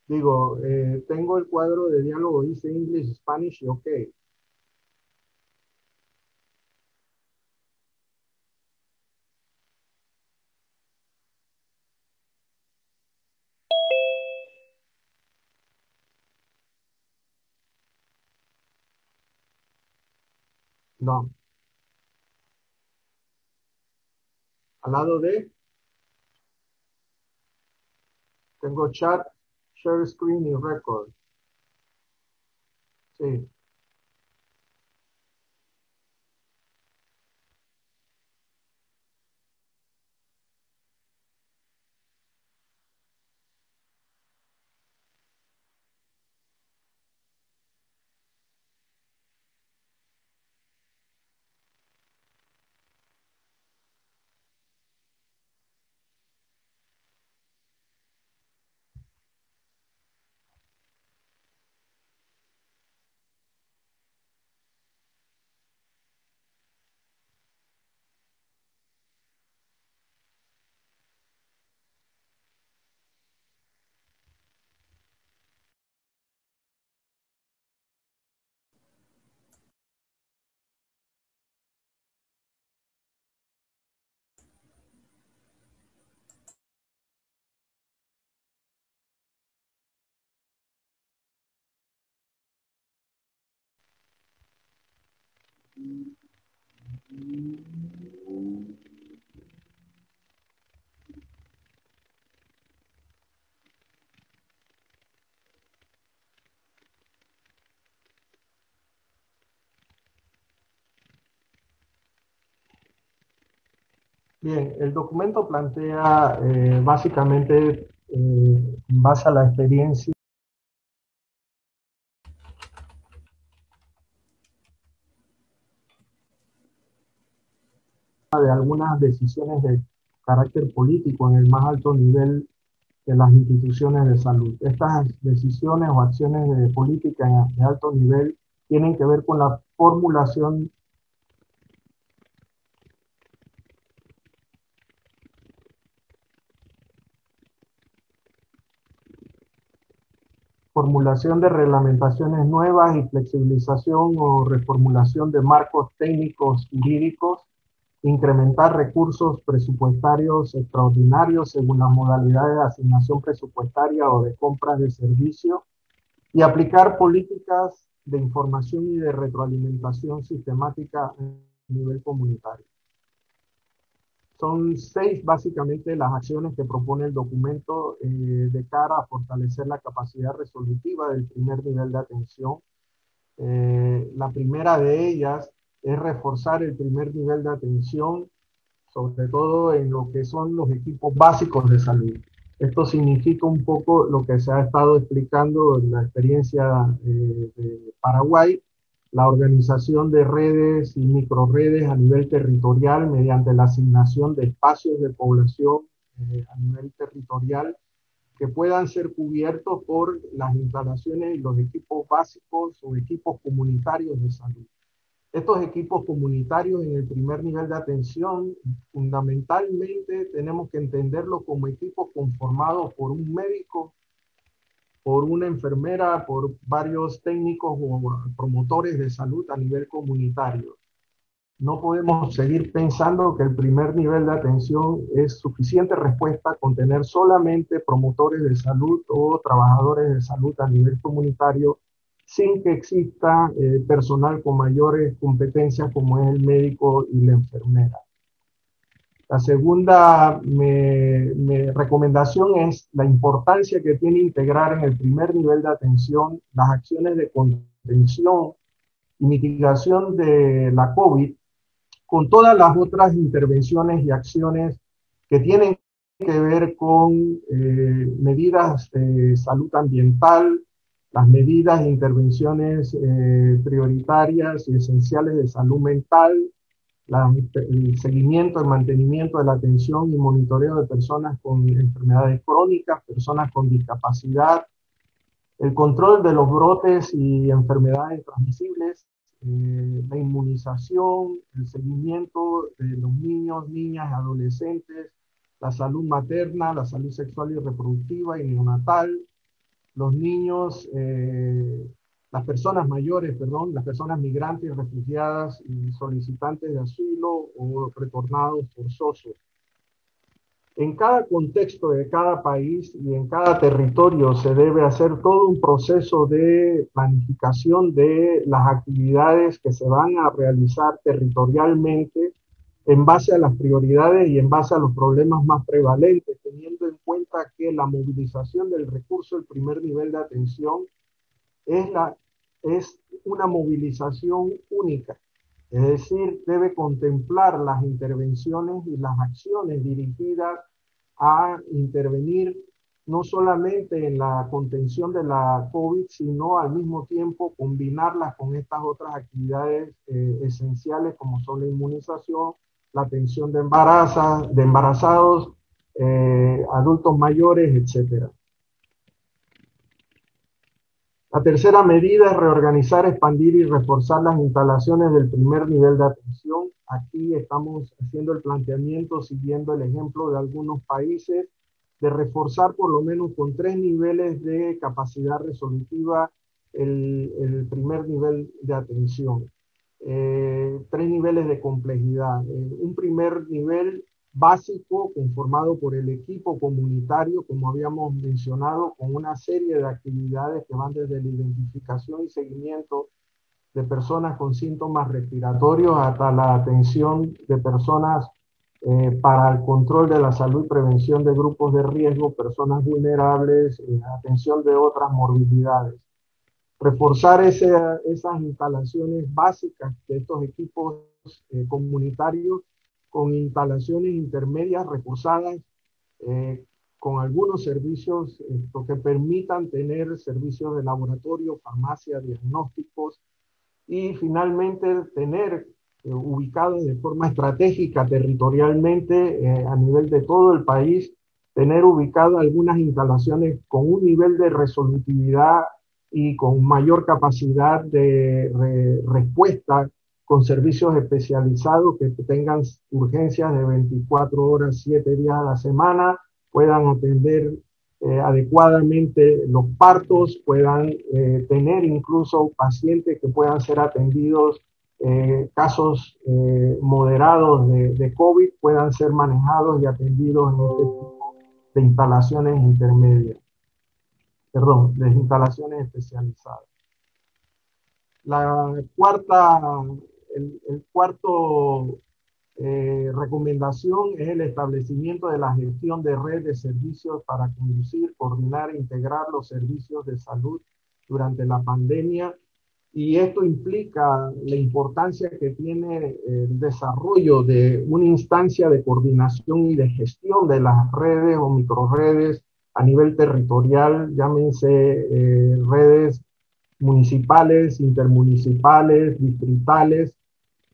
digo, tengo el cuadro de diálogo, dice English, Spanish y OK. No, al lado de, tengo chat, share screen y record. Sí. Bien, el documento plantea básicamente, en base a la experiencia de algunas decisiones de carácter político en el más alto nivel de las instituciones de salud. Estas decisiones o acciones de política de alto nivel tienen que ver con la formulación formulación de reglamentaciones nuevas y flexibilización o reformulación de marcos técnicos jurídicos, incrementar recursos presupuestarios extraordinarios según las modalidades de asignación presupuestaria o de compras de servicio, y aplicar políticas de información y de retroalimentación sistemática a nivel comunitario. Son 6 básicamente las acciones que propone el documento de cara a fortalecer la capacidad resolutiva del primer nivel de atención. La primera de ellas es reforzar el primer nivel de atención, sobre todo en lo que son los equipos básicos de salud. Esto significa un poco lo que se ha estado explicando en la experiencia de Paraguay, la organización de redes y microredes a nivel territorial mediante la asignación de espacios de población a nivel territorial que puedan ser cubiertos por las instalaciones y los equipos básicos o equipos comunitarios de salud. Estos equipos comunitarios en el primer nivel de atención, fundamentalmente tenemos que entenderlos como equipos conformados por un médico, por una enfermera, por varios técnicos o promotores de salud a nivel comunitario. No podemos seguir pensando que el primer nivel de atención es suficiente respuesta con tener solamente promotores de salud o trabajadores de salud a nivel comunitario sin que exista personal con mayores competencias como es el médico y la enfermera. La segunda recomendación es la importancia que tiene integrar en el primer nivel de atención las acciones de contención y mitigación de la COVID con todas las otras intervenciones y acciones que tienen que ver con medidas de salud ambiental, las medidas e intervenciones prioritarias y esenciales de salud mental, el seguimiento, el mantenimiento de la atención y monitoreo de personas con enfermedades crónicas, personas con discapacidad, el control de los brotes y enfermedades transmisibles, la inmunización, el seguimiento de los niños, niñas, adolescentes, la salud materna, la salud sexual y reproductiva y neonatal, los niños, las personas mayores, perdón, las personas migrantes, refugiadas y solicitantes de asilo o retornados forzosos. En cada contexto de cada país y en cada territorio se debe hacer todo un proceso de planificación de las actividades que se van a realizar territorialmente en base a las prioridades y en base a los problemas más prevalentes, teniendo en cuenta que la movilización del recurso del primer nivel de atención es una movilización única. Es decir, debe contemplar las intervenciones y las acciones dirigidas a intervenir no solamente en la contención de la COVID, sino al mismo tiempo combinarlas con estas otras actividades esenciales como son la inmunización, la atención de embarazados, adultos mayores, etc. La tercera medida es reorganizar, expandir y reforzar las instalaciones del primer nivel de atención. Aquí estamos haciendo el planteamiento, siguiendo el ejemplo de algunos países, de reforzar por lo menos con 3 niveles de capacidad resolutiva el primer nivel de atención. 3 niveles de complejidad. Un primer nivel básico conformado por el equipo comunitario, como habíamos mencionado, con una serie de actividades que van desde la identificación y seguimiento de personas con síntomas respiratorios hasta la atención de personas para el control de la salud y prevención de grupos de riesgo, personas vulnerables, atención de otras morbilidades. Reforzar esas instalaciones básicas de estos equipos comunitarios con instalaciones intermedias reforzadas, con algunos servicios que permitan tener servicios de laboratorio, farmacia, diagnósticos y finalmente tener ubicados de forma estratégica territorialmente a nivel de todo el país, tener ubicadas algunas instalaciones con un nivel de resolutividad y con mayor capacidad de respuesta con servicios especializados que tengan urgencias de 24 horas, 7 días a la semana, puedan atender adecuadamente los partos, puedan tener incluso pacientes que puedan ser atendidos, casos moderados de COVID puedan ser manejados y atendidos en este tipo de instalaciones intermedias, de instalaciones especializadas. La cuarta, el cuarto recomendación es el establecimiento de la gestión de red de servicios para conducir, coordinar e integrar los servicios de salud durante la pandemia. Y esto implica la importancia que tiene el desarrollo de una instancia de coordinación y de gestión de las redes o microredes a nivel territorial, llámense redes municipales, intermunicipales, distritales,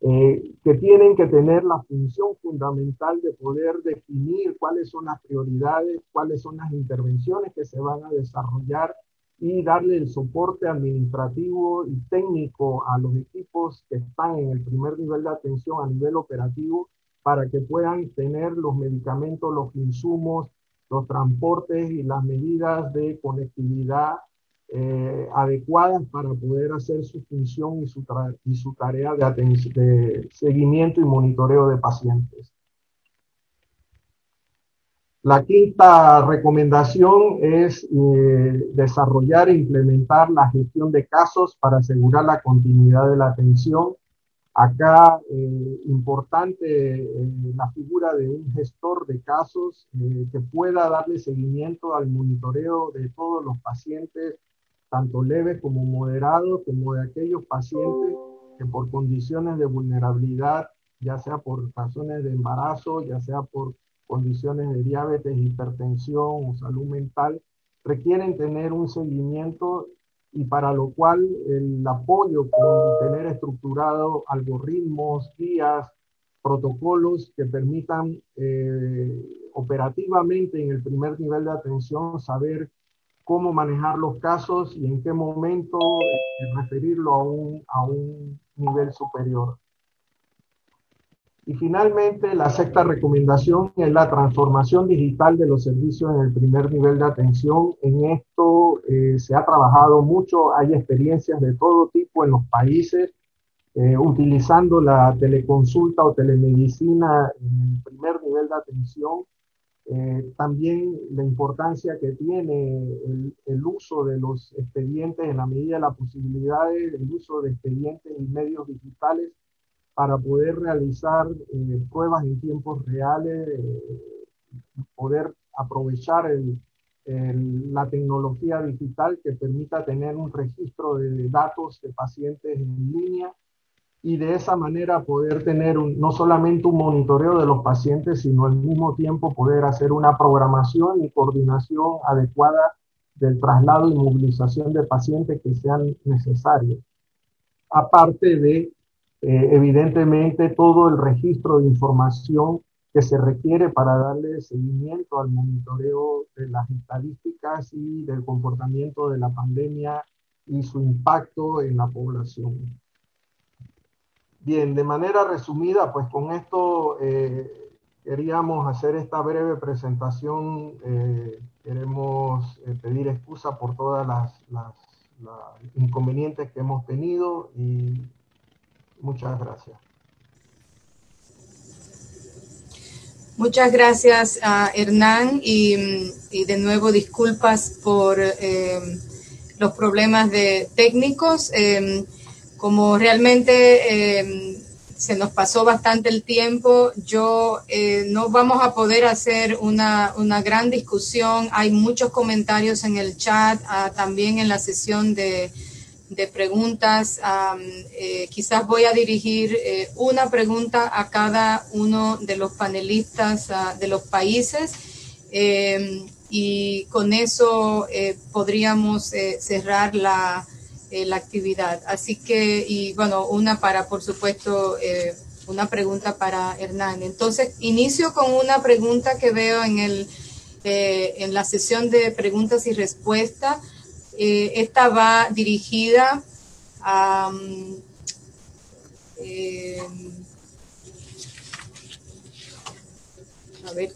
que tienen que tener la función fundamental de poder definir cuáles son las prioridades, cuáles son las intervenciones que se van a desarrollar y darle el soporte administrativo y técnico a los equipos que están en el primer nivel de atención a nivel operativo para que puedan tener los medicamentos, los insumos, los transportes y las medidas de conectividad adecuadas para poder hacer su función y su tarea de seguimiento y monitoreo de pacientes. La quinta recomendación es desarrollar e implementar la gestión de casos para asegurar la continuidad de la atención. Acá, importante la figura de un gestor de casos que pueda darle seguimiento al monitoreo de todos los pacientes, tanto leves como moderados, como de aquellos pacientes que por condiciones de vulnerabilidad, ya sea por razones de embarazo, ya sea por condiciones de diabetes, hipertensión o salud mental, requieren tener un seguimiento y para lo cual el apoyo con tener estructurado algoritmos, guías, protocolos que permitan operativamente en el primer nivel de atención saber cómo manejar los casos y en qué momento referirlo a un nivel superior. Y finalmente, la sexta recomendación es la transformación digital de los servicios en el primer nivel de atención. En esto se ha trabajado mucho, hay experiencias de todo tipo en los países, utilizando la teleconsulta o telemedicina en el primer nivel de atención. También la importancia que tiene el uso de los expedientes en la medida de las posibilidades, el uso de expedientes y medios digitales para poder realizar pruebas en tiempos reales, poder aprovechar la tecnología digital que permita tener un registro de datos de pacientes en línea y de esa manera poder tener no solamente un monitoreo de los pacientes, sino al mismo tiempo poder hacer una programación y coordinación adecuada del traslado y movilización de pacientes que sean necesarios. Aparte de, evidentemente, todo el registro de información que se requiere para darle seguimiento al monitoreo de las estadísticas y del comportamiento de la pandemia y su impacto en la población. Bien, de manera resumida, pues con esto queríamos hacer esta breve presentación. Queremos pedir excusa por todas las inconvenientes que hemos tenido y muchas gracias. Muchas gracias a Hernán y de nuevo disculpas por los problemas técnicos. Como realmente se nos pasó bastante el tiempo, no vamos a poder hacer una gran discusión. Hay muchos comentarios en el chat, también en la sesión de preguntas. Quizás voy a dirigir una pregunta a cada uno de los panelistas de los países y con eso podríamos cerrar la actividad. Así que, y bueno, por supuesto, una pregunta para Hernán. Entonces, inicio con una pregunta que veo en la sesión de preguntas y respuestas. Esta va dirigida a ver,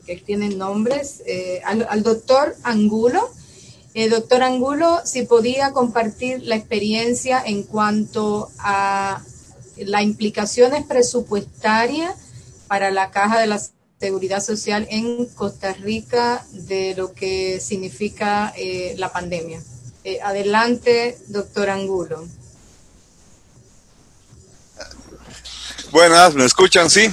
porque tienen nombres, al doctor Angulo. Doctor Angulo, si podía compartir la experiencia en cuanto a las implicaciones presupuestarias para la Caja de la Seguridad Social en Costa Rica de lo que significa la pandemia. Adelante, doctor Angulo. Buenas, ¿me escuchan? ¿Sí?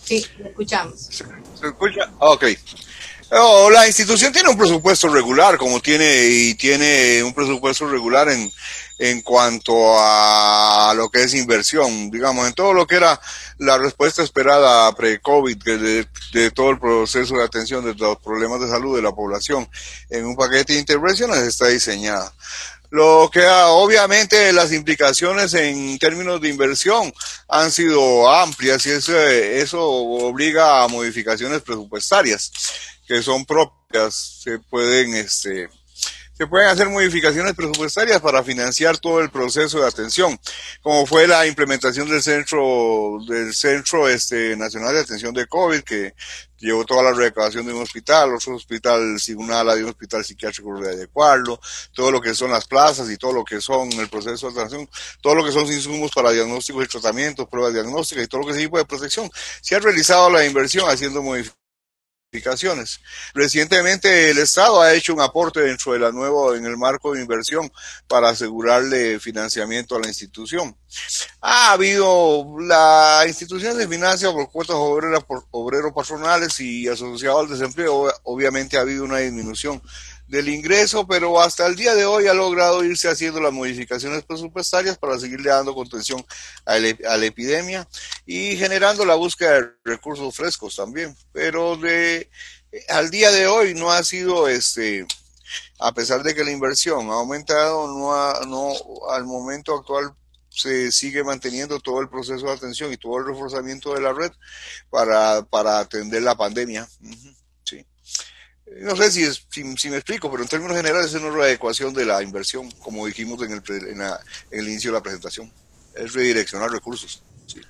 Sí, lo escuchamos. ¿Se escucha? Ok. La institución tiene un presupuesto regular, tiene un presupuesto regular en cuanto a lo que es inversión, digamos, en todo lo que era la respuesta esperada pre-COVID, de todo el proceso de atención de los problemas de salud de la población, en un paquete de intervenciones está diseñada. Lo que obviamente las implicaciones en términos de inversión han sido amplias y eso obliga a modificaciones presupuestarias que son propias. Se pueden hacer modificaciones presupuestarias para financiar todo el proceso de atención, como fue la implementación del Centro Nacional de Atención de COVID, que llevó toda la recaudación de un hospital, otro hospital Sigunala, de un hospital psiquiátrico de adecuarlo, todo lo que son las plazas y todo lo que son el proceso de atención, todo lo que son insumos para diagnósticos y tratamientos, pruebas diagnósticas y todo lo que es tipo de protección. Se ha realizado la inversión haciendo modificaciones. Recientemente el Estado ha hecho un aporte dentro de en el marco de inversión para asegurarle financiamiento a la institución. La institución se financia por cuotas obreros patronales y asociados al desempleo. Obviamente ha habido una disminución del ingreso, pero hasta el día de hoy ha logrado irse haciendo las modificaciones presupuestarias para seguirle dando contención a la epidemia y generando la búsqueda de recursos frescos también. Pero al día de hoy no ha sido, a pesar de que la inversión ha aumentado, al momento actual se sigue manteniendo todo el proceso de atención y todo el reforzamiento de la red para atender la pandemia. Sí. No sé si me explico, pero en términos generales es una readecuación de la inversión, como dijimos en el inicio de la presentación. Es redireccionar recursos. Sí.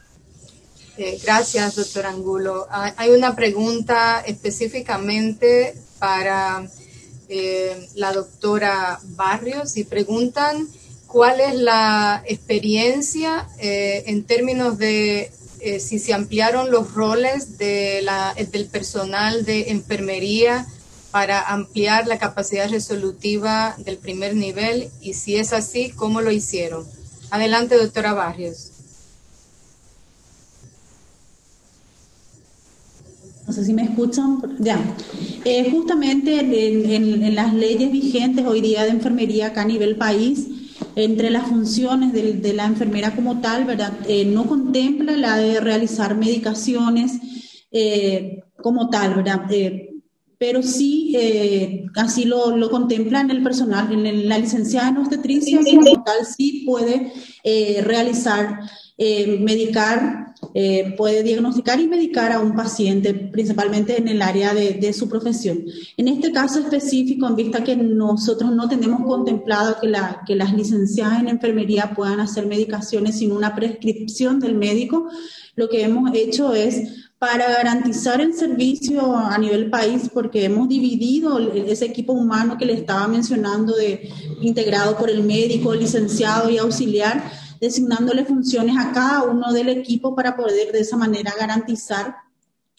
Gracias, doctor Angulo. Hay una pregunta específicamente para la doctora Barrios y preguntan cuál es la experiencia en términos de si se ampliaron los roles del personal de enfermería para ampliar la capacidad resolutiva del primer nivel y si es así, ¿cómo lo hicieron? Adelante, doctora Barrios. No sé si me escuchan. Ya. Justamente en las leyes vigentes hoy día de enfermería acá a nivel país, entre las funciones de la enfermera como tal, ¿verdad? No contempla la de realizar medicaciones como tal, ¿verdad? Pero sí, así lo contempla en el personal, en la licenciada en obstetricia, como tal sí puede realizar, medicar, puede diagnosticar y medicar a un paciente, principalmente en el área de su profesión. En este caso específico, en vista que nosotros no tenemos contemplado que las licenciadas en enfermería puedan hacer medicaciones sin una prescripción del médico, lo que hemos hecho es, para garantizar el servicio a nivel país, porque hemos dividido ese equipo humano que le estaba mencionando, integrado por el médico, licenciado y auxiliar, designándole funciones a cada uno del equipo para poder de esa manera garantizar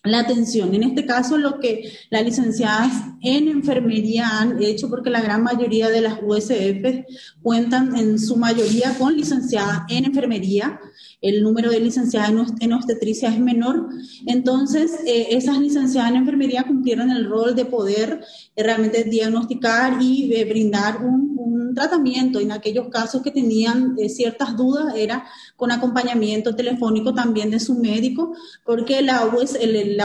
la atención. En este caso, lo que las licenciadas en enfermería han hecho, porque la gran mayoría de las USF cuentan en su mayoría con licenciadas en enfermería, el número de licenciadas en obstetricia es menor, entonces esas licenciadas en enfermería cumplieron el rol de poder realmente diagnosticar y brindar un tratamiento. En aquellos casos que tenían ciertas dudas, era con acompañamiento telefónico también de su médico, porque la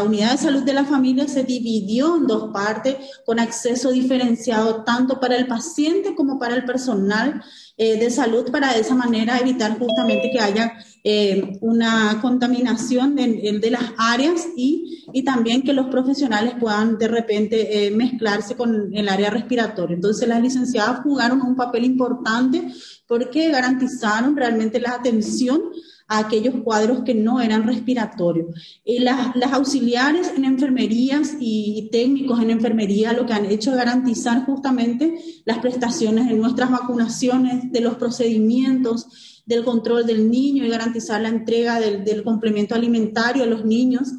unidad de salud de la familia se dividió en dos partes, con acceso diferenciado tanto para el paciente como para el personal de salud, para de esa manera evitar justamente que haya una contaminación de las áreas y también que los profesionales puedan de repente mezclarse con el área respiratoria. Entonces las licenciadas jugaron jugaron un papel importante porque garantizaron realmente la atención a aquellos cuadros que no eran respiratorios. Las auxiliares en enfermerías y técnicos en enfermería lo que han hecho es garantizar justamente las prestaciones de nuestras vacunaciones, de los procedimientos, del control del niño y garantizar la entrega del complemento alimentario a los niños.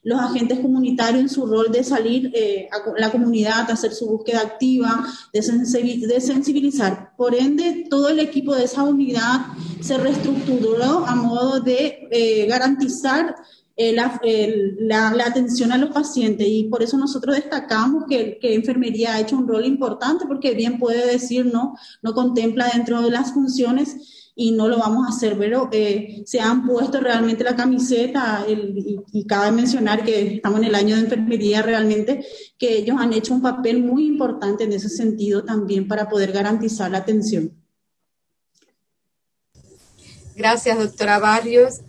Los agentes comunitarios en su rol de salir a la comunidad, hacer su búsqueda activa, de sensibilizar. Por ende, todo el equipo de esa unidad se reestructuró a modo de garantizar la atención a los pacientes, y por eso nosotros destacamos que enfermería ha hecho un rol importante, porque bien puede decir no contempla dentro de las funciones y no lo vamos a hacer, pero se han puesto realmente la camiseta y cabe mencionar que estamos en el año de enfermería realmente, que ellos han hecho un papel muy importante en ese sentido también para poder garantizar la atención. Gracias, doctora Barrios,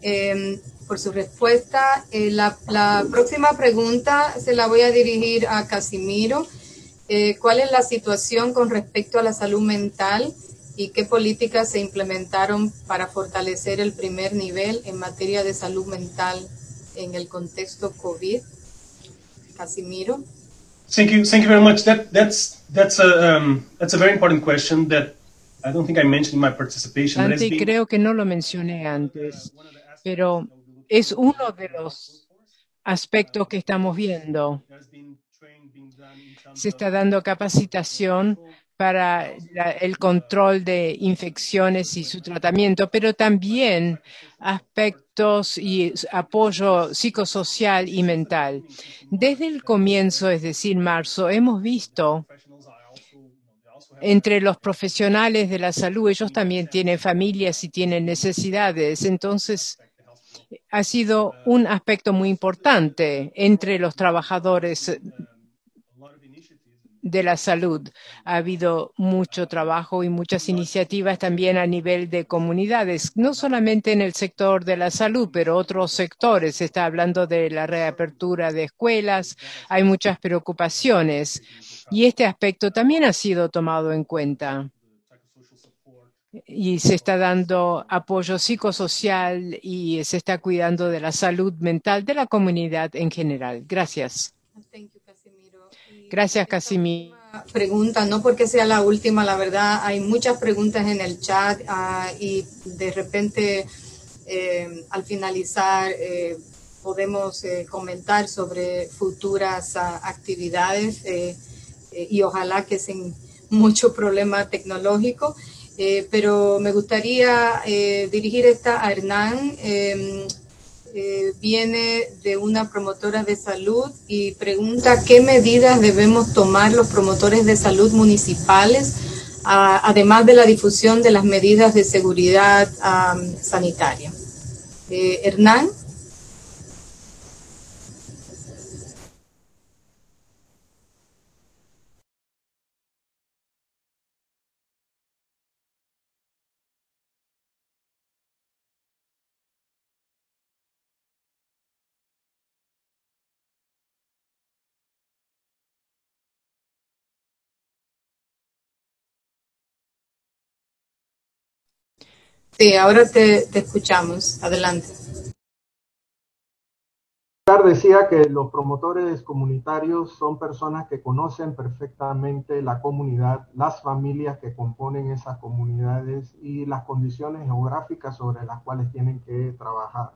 por su respuesta. La próxima pregunta se la voy a dirigir a Casimiro. ¿Cuál es la situación con respecto a la salud mental y qué políticas se implementaron para fortalecer el primer nivel en materia de salud mental en el contexto COVID? Casimiro. Thank you very much. That's a very important question that I don't think I mentioned in my participation. Santi, creo que no lo mencioné antes, pero es uno de los aspectos que estamos viendo. Se está dando capacitación para el control de infecciones y su tratamiento, pero también aspectos y apoyo psicosocial y mental. Desde el comienzo, es decir, marzo, hemos visto entre los profesionales de la salud, ellos también tienen familias y tienen necesidades, entonces ha sido un aspecto muy importante entre los trabajadores de la salud. Ha habido mucho trabajo y muchas iniciativas también a nivel de comunidades, no solamente en el sector de la salud, pero otros sectores. Se está hablando de la reapertura de escuelas, hay muchas preocupaciones y este aspecto también ha sido tomado en cuenta. Y se está dando apoyo psicosocial y se está cuidando de la salud mental de la comunidad en general. Gracias. Gracias, Casimiro. Pregunta, no porque sea la última, la verdad, hay muchas preguntas en el chat y de repente al finalizar podemos comentar sobre futuras actividades y ojalá que sin mucho problema tecnológico, pero me gustaría dirigir esta a Hernán. Viene de una promotora de salud y pregunta qué medidas debemos tomar los promotores de salud municipales, además de la difusión de las medidas de seguridad sanitaria. Hernán. Sí, ahora te escuchamos. Adelante. Decía que los promotores comunitarios son personas que conocen perfectamente la comunidad, las familias que componen esas comunidades y las condiciones geográficas sobre las cuales tienen que trabajar.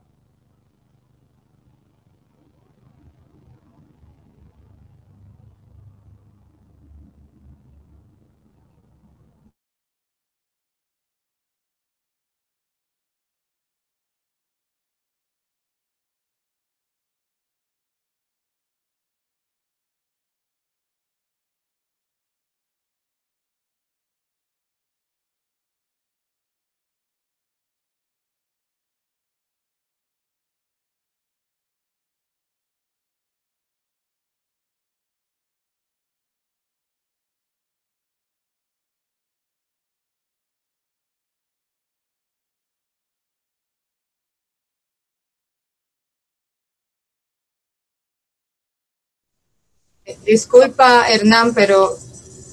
Disculpa, Hernán, pero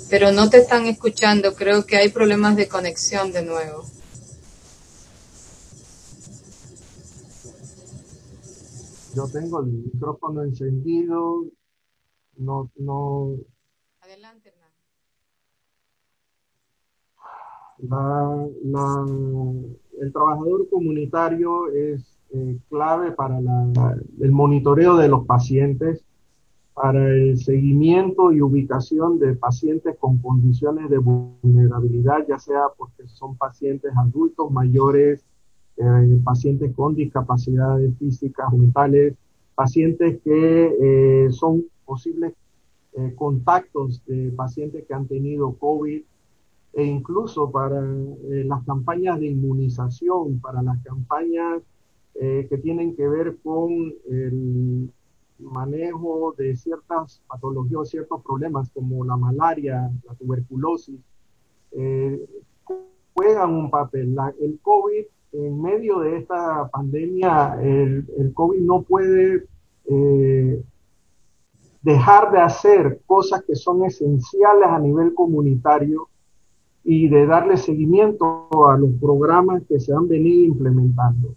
pero no te están escuchando. Creo que hay problemas de conexión de nuevo. Yo tengo el micrófono encendido. No. Adelante, Hernán. El trabajador comunitario es clave para el monitoreo de los pacientes, para el seguimiento y ubicación de pacientes con condiciones de vulnerabilidad, ya sea porque son pacientes adultos mayores, pacientes con discapacidades físicas o mentales, pacientes que son posibles contactos de pacientes que han tenido COVID, e incluso para las campañas de inmunización, para las campañas que tienen que ver con el manejo de ciertas patologías o ciertos problemas como la malaria, la tuberculosis, juegan un papel. El COVID, en medio de esta pandemia, el COVID no puede dejar de hacer cosas que son esenciales a nivel comunitario y de darle seguimiento a los programas que se han venido implementando.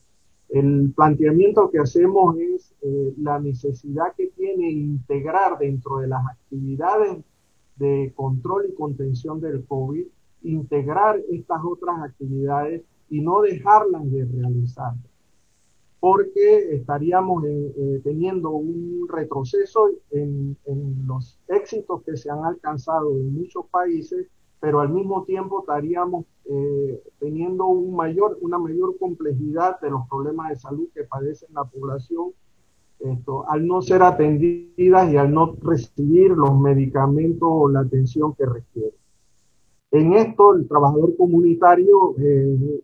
El planteamiento que hacemos es la necesidad que tiene integrar dentro de las actividades de control y contención del COVID, integrar estas otras actividades y no dejarlas de realizar, porque estaríamos teniendo un retroceso en los éxitos que se han alcanzado en muchos países, pero al mismo tiempo estaríamos teniendo una mayor complejidad de los problemas de salud que padece la población, al no ser atendidas y al no recibir los medicamentos o la atención que requieren. En esto, el trabajador comunitario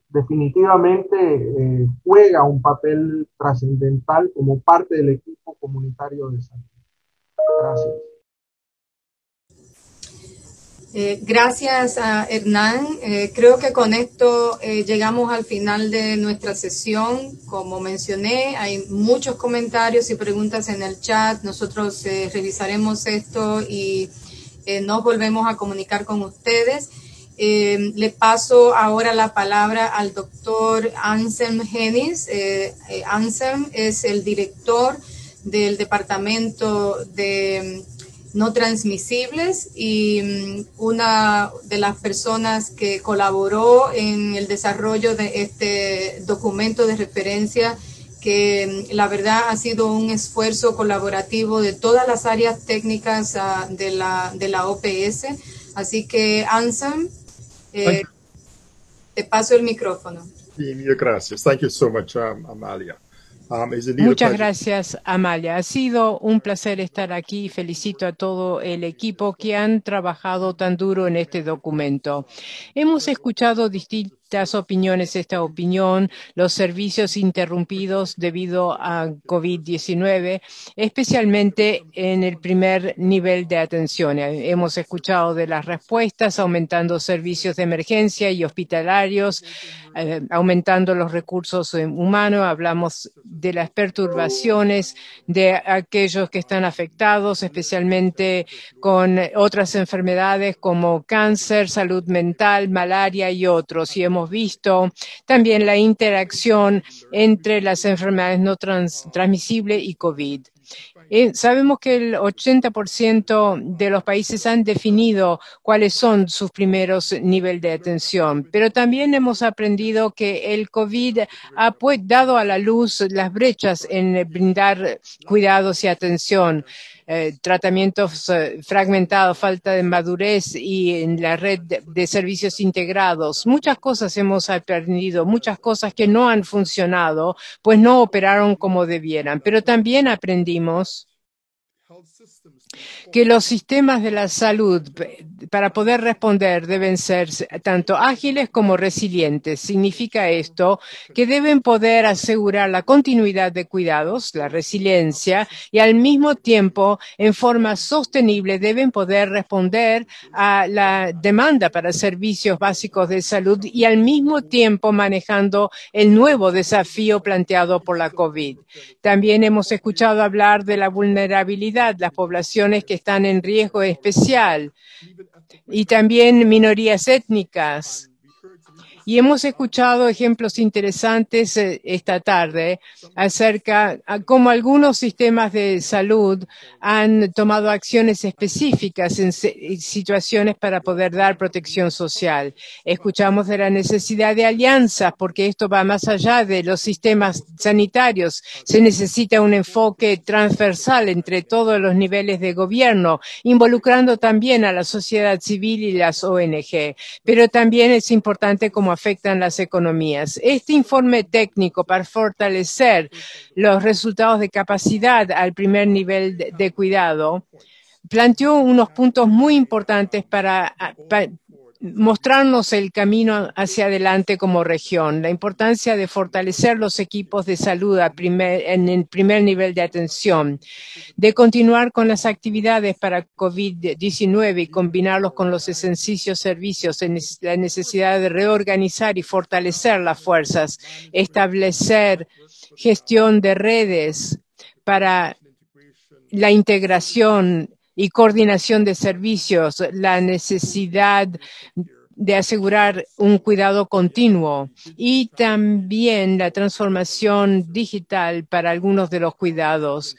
definitivamente juega un papel trascendental como parte del equipo comunitario de salud. Gracias. Gracias a Hernán. Creo que con esto llegamos al final de nuestra sesión. Como mencioné, hay muchos comentarios y preguntas en el chat. Nosotros revisaremos esto y nos volvemos a comunicar con ustedes. Le paso ahora la palabra al doctor Anselm Hennis. Anselm es el director del Departamento de No Transmisibles y una de las personas que colaboró en el desarrollo de este documento de referencia, que la verdad ha sido un esfuerzo colaborativo de todas las áreas técnicas de la OPS. Así que, Anselm, te paso el micrófono. Gracias. Thank you so much, Amalia. Muchas gracias, Amalia. Ha sido un placer estar aquí. Felicito a todo el equipo que han trabajado tan duro en este documento. Hemos escuchado distintas opiniones. Esta opinión, los servicios interrumpidos debido a COVID-19, especialmente en el primer nivel de atención. Hemos escuchado de las respuestas, aumentando servicios de emergencia y hospitalarios, aumentando los recursos humanos. Hablamos de las perturbaciones de aquellos que están afectados, especialmente con otras enfermedades como cáncer, salud mental, malaria y otros. Y hemos visto también la interacción entre las enfermedades no transmisibles y COVID. Sabemos que el 80% de los países han definido cuáles son sus primeros niveles de atención, pero también hemos aprendido que el COVID ha dado a la luz las brechas en brindar cuidados y atención. Tratamientos fragmentados, falta de madurez y en la red de servicios integrados. Muchas cosas hemos aprendido, muchas cosas que no han funcionado, pues no operaron como debieran. Pero también aprendimos que los sistemas de la salud, para poder responder, deben ser tanto ágiles como resilientes. Significa esto que deben poder asegurar la continuidad de cuidados, la resiliencia, y al mismo tiempo, en forma sostenible, deben poder responder a la demanda para servicios básicos de salud y al mismo tiempo manejando el nuevo desafío planteado por la COVID. También hemos escuchado hablar de la vulnerabilidad vulnerabilidad, las poblaciones que están en riesgo especial y también minorías étnicas. Y hemos escuchado ejemplos interesantes esta tarde acerca de cómo algunos sistemas de salud han tomado acciones específicas en situaciones para poder dar protección social. Escuchamos de la necesidad de alianzas porque esto va más allá de los sistemas sanitarios. Se necesita un enfoque transversal entre todos los niveles de gobierno, involucrando también a la sociedad civil y las ONG. Pero también es importante cómo afectan las economías. Este informe técnico para fortalecer los resultados de capacidad al primer nivel de cuidado planteó unos puntos muy importantes para mostrarnos el camino hacia adelante como región, la importancia de fortalecer los equipos de salud en el primer nivel de atención, de continuar con las actividades para COVID-19 y combinarlos con los esenciales servicios, la necesidad de reorganizar y fortalecer las fuerzas, establecer gestión de redes para la integración y coordinación de servicios, la necesidad de asegurar un cuidado continuo y también la transformación digital para algunos de los cuidados.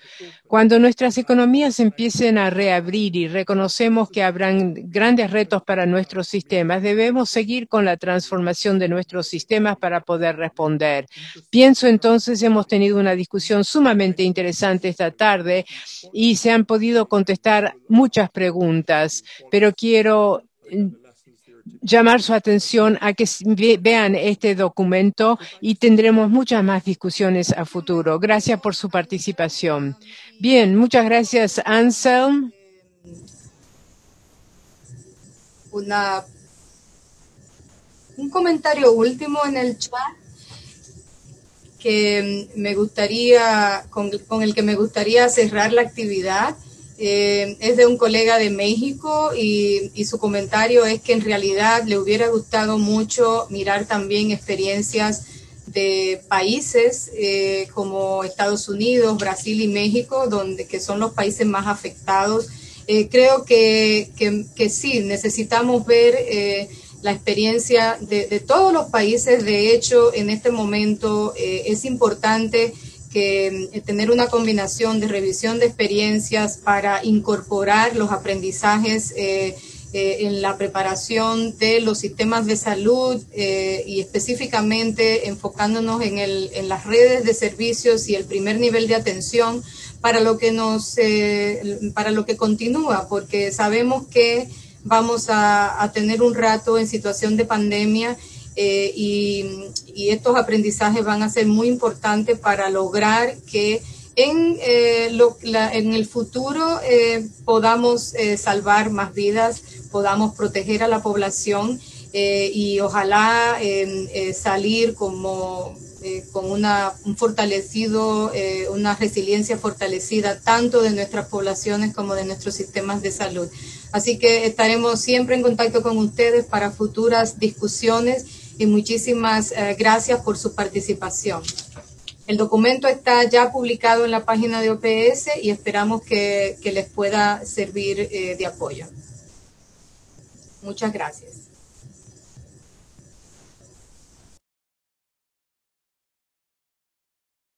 Cuando nuestras economías empiecen a reabrir y reconocemos que habrán grandes retos para nuestros sistemas, debemos seguir con la transformación de nuestros sistemas para poder responder. Pienso entonces, hemos tenido una discusión sumamente interesante esta tarde y se han podido contestar muchas preguntas, pero quiero llamar su atención a que vean este documento y tendremos muchas más discusiones a futuro. Gracias por su participación. Bien, muchas gracias, Anselm. Un comentario último en el chat que me gustaría, con el que me gustaría cerrar la actividad. Es de un colega de México y su comentario es que en realidad le hubiera gustado mucho mirar también experiencias de países como Estados Unidos, Brasil y México, que son los países más afectados. Creo que sí, necesitamos ver la experiencia de todos los países. De hecho, en este momento es importante tener una combinación de revisión de experiencias para incorporar los aprendizajes en la preparación de los sistemas de salud y específicamente enfocándonos en las redes de servicios y el primer nivel de atención para lo que continúa, porque sabemos que vamos a tener un rato en situación de pandemia. Y estos aprendizajes van a ser muy importantes para lograr que en el futuro podamos salvar más vidas, podamos proteger a la población y ojalá salir con una resiliencia fortalecida tanto de nuestras poblaciones como de nuestros sistemas de salud. Así que estaremos siempre en contacto con ustedes para futuras discusiones y muchísimas gracias por su participación. El documento está ya publicado en la página de OPS y esperamos que les pueda servir de apoyo. Muchas gracias.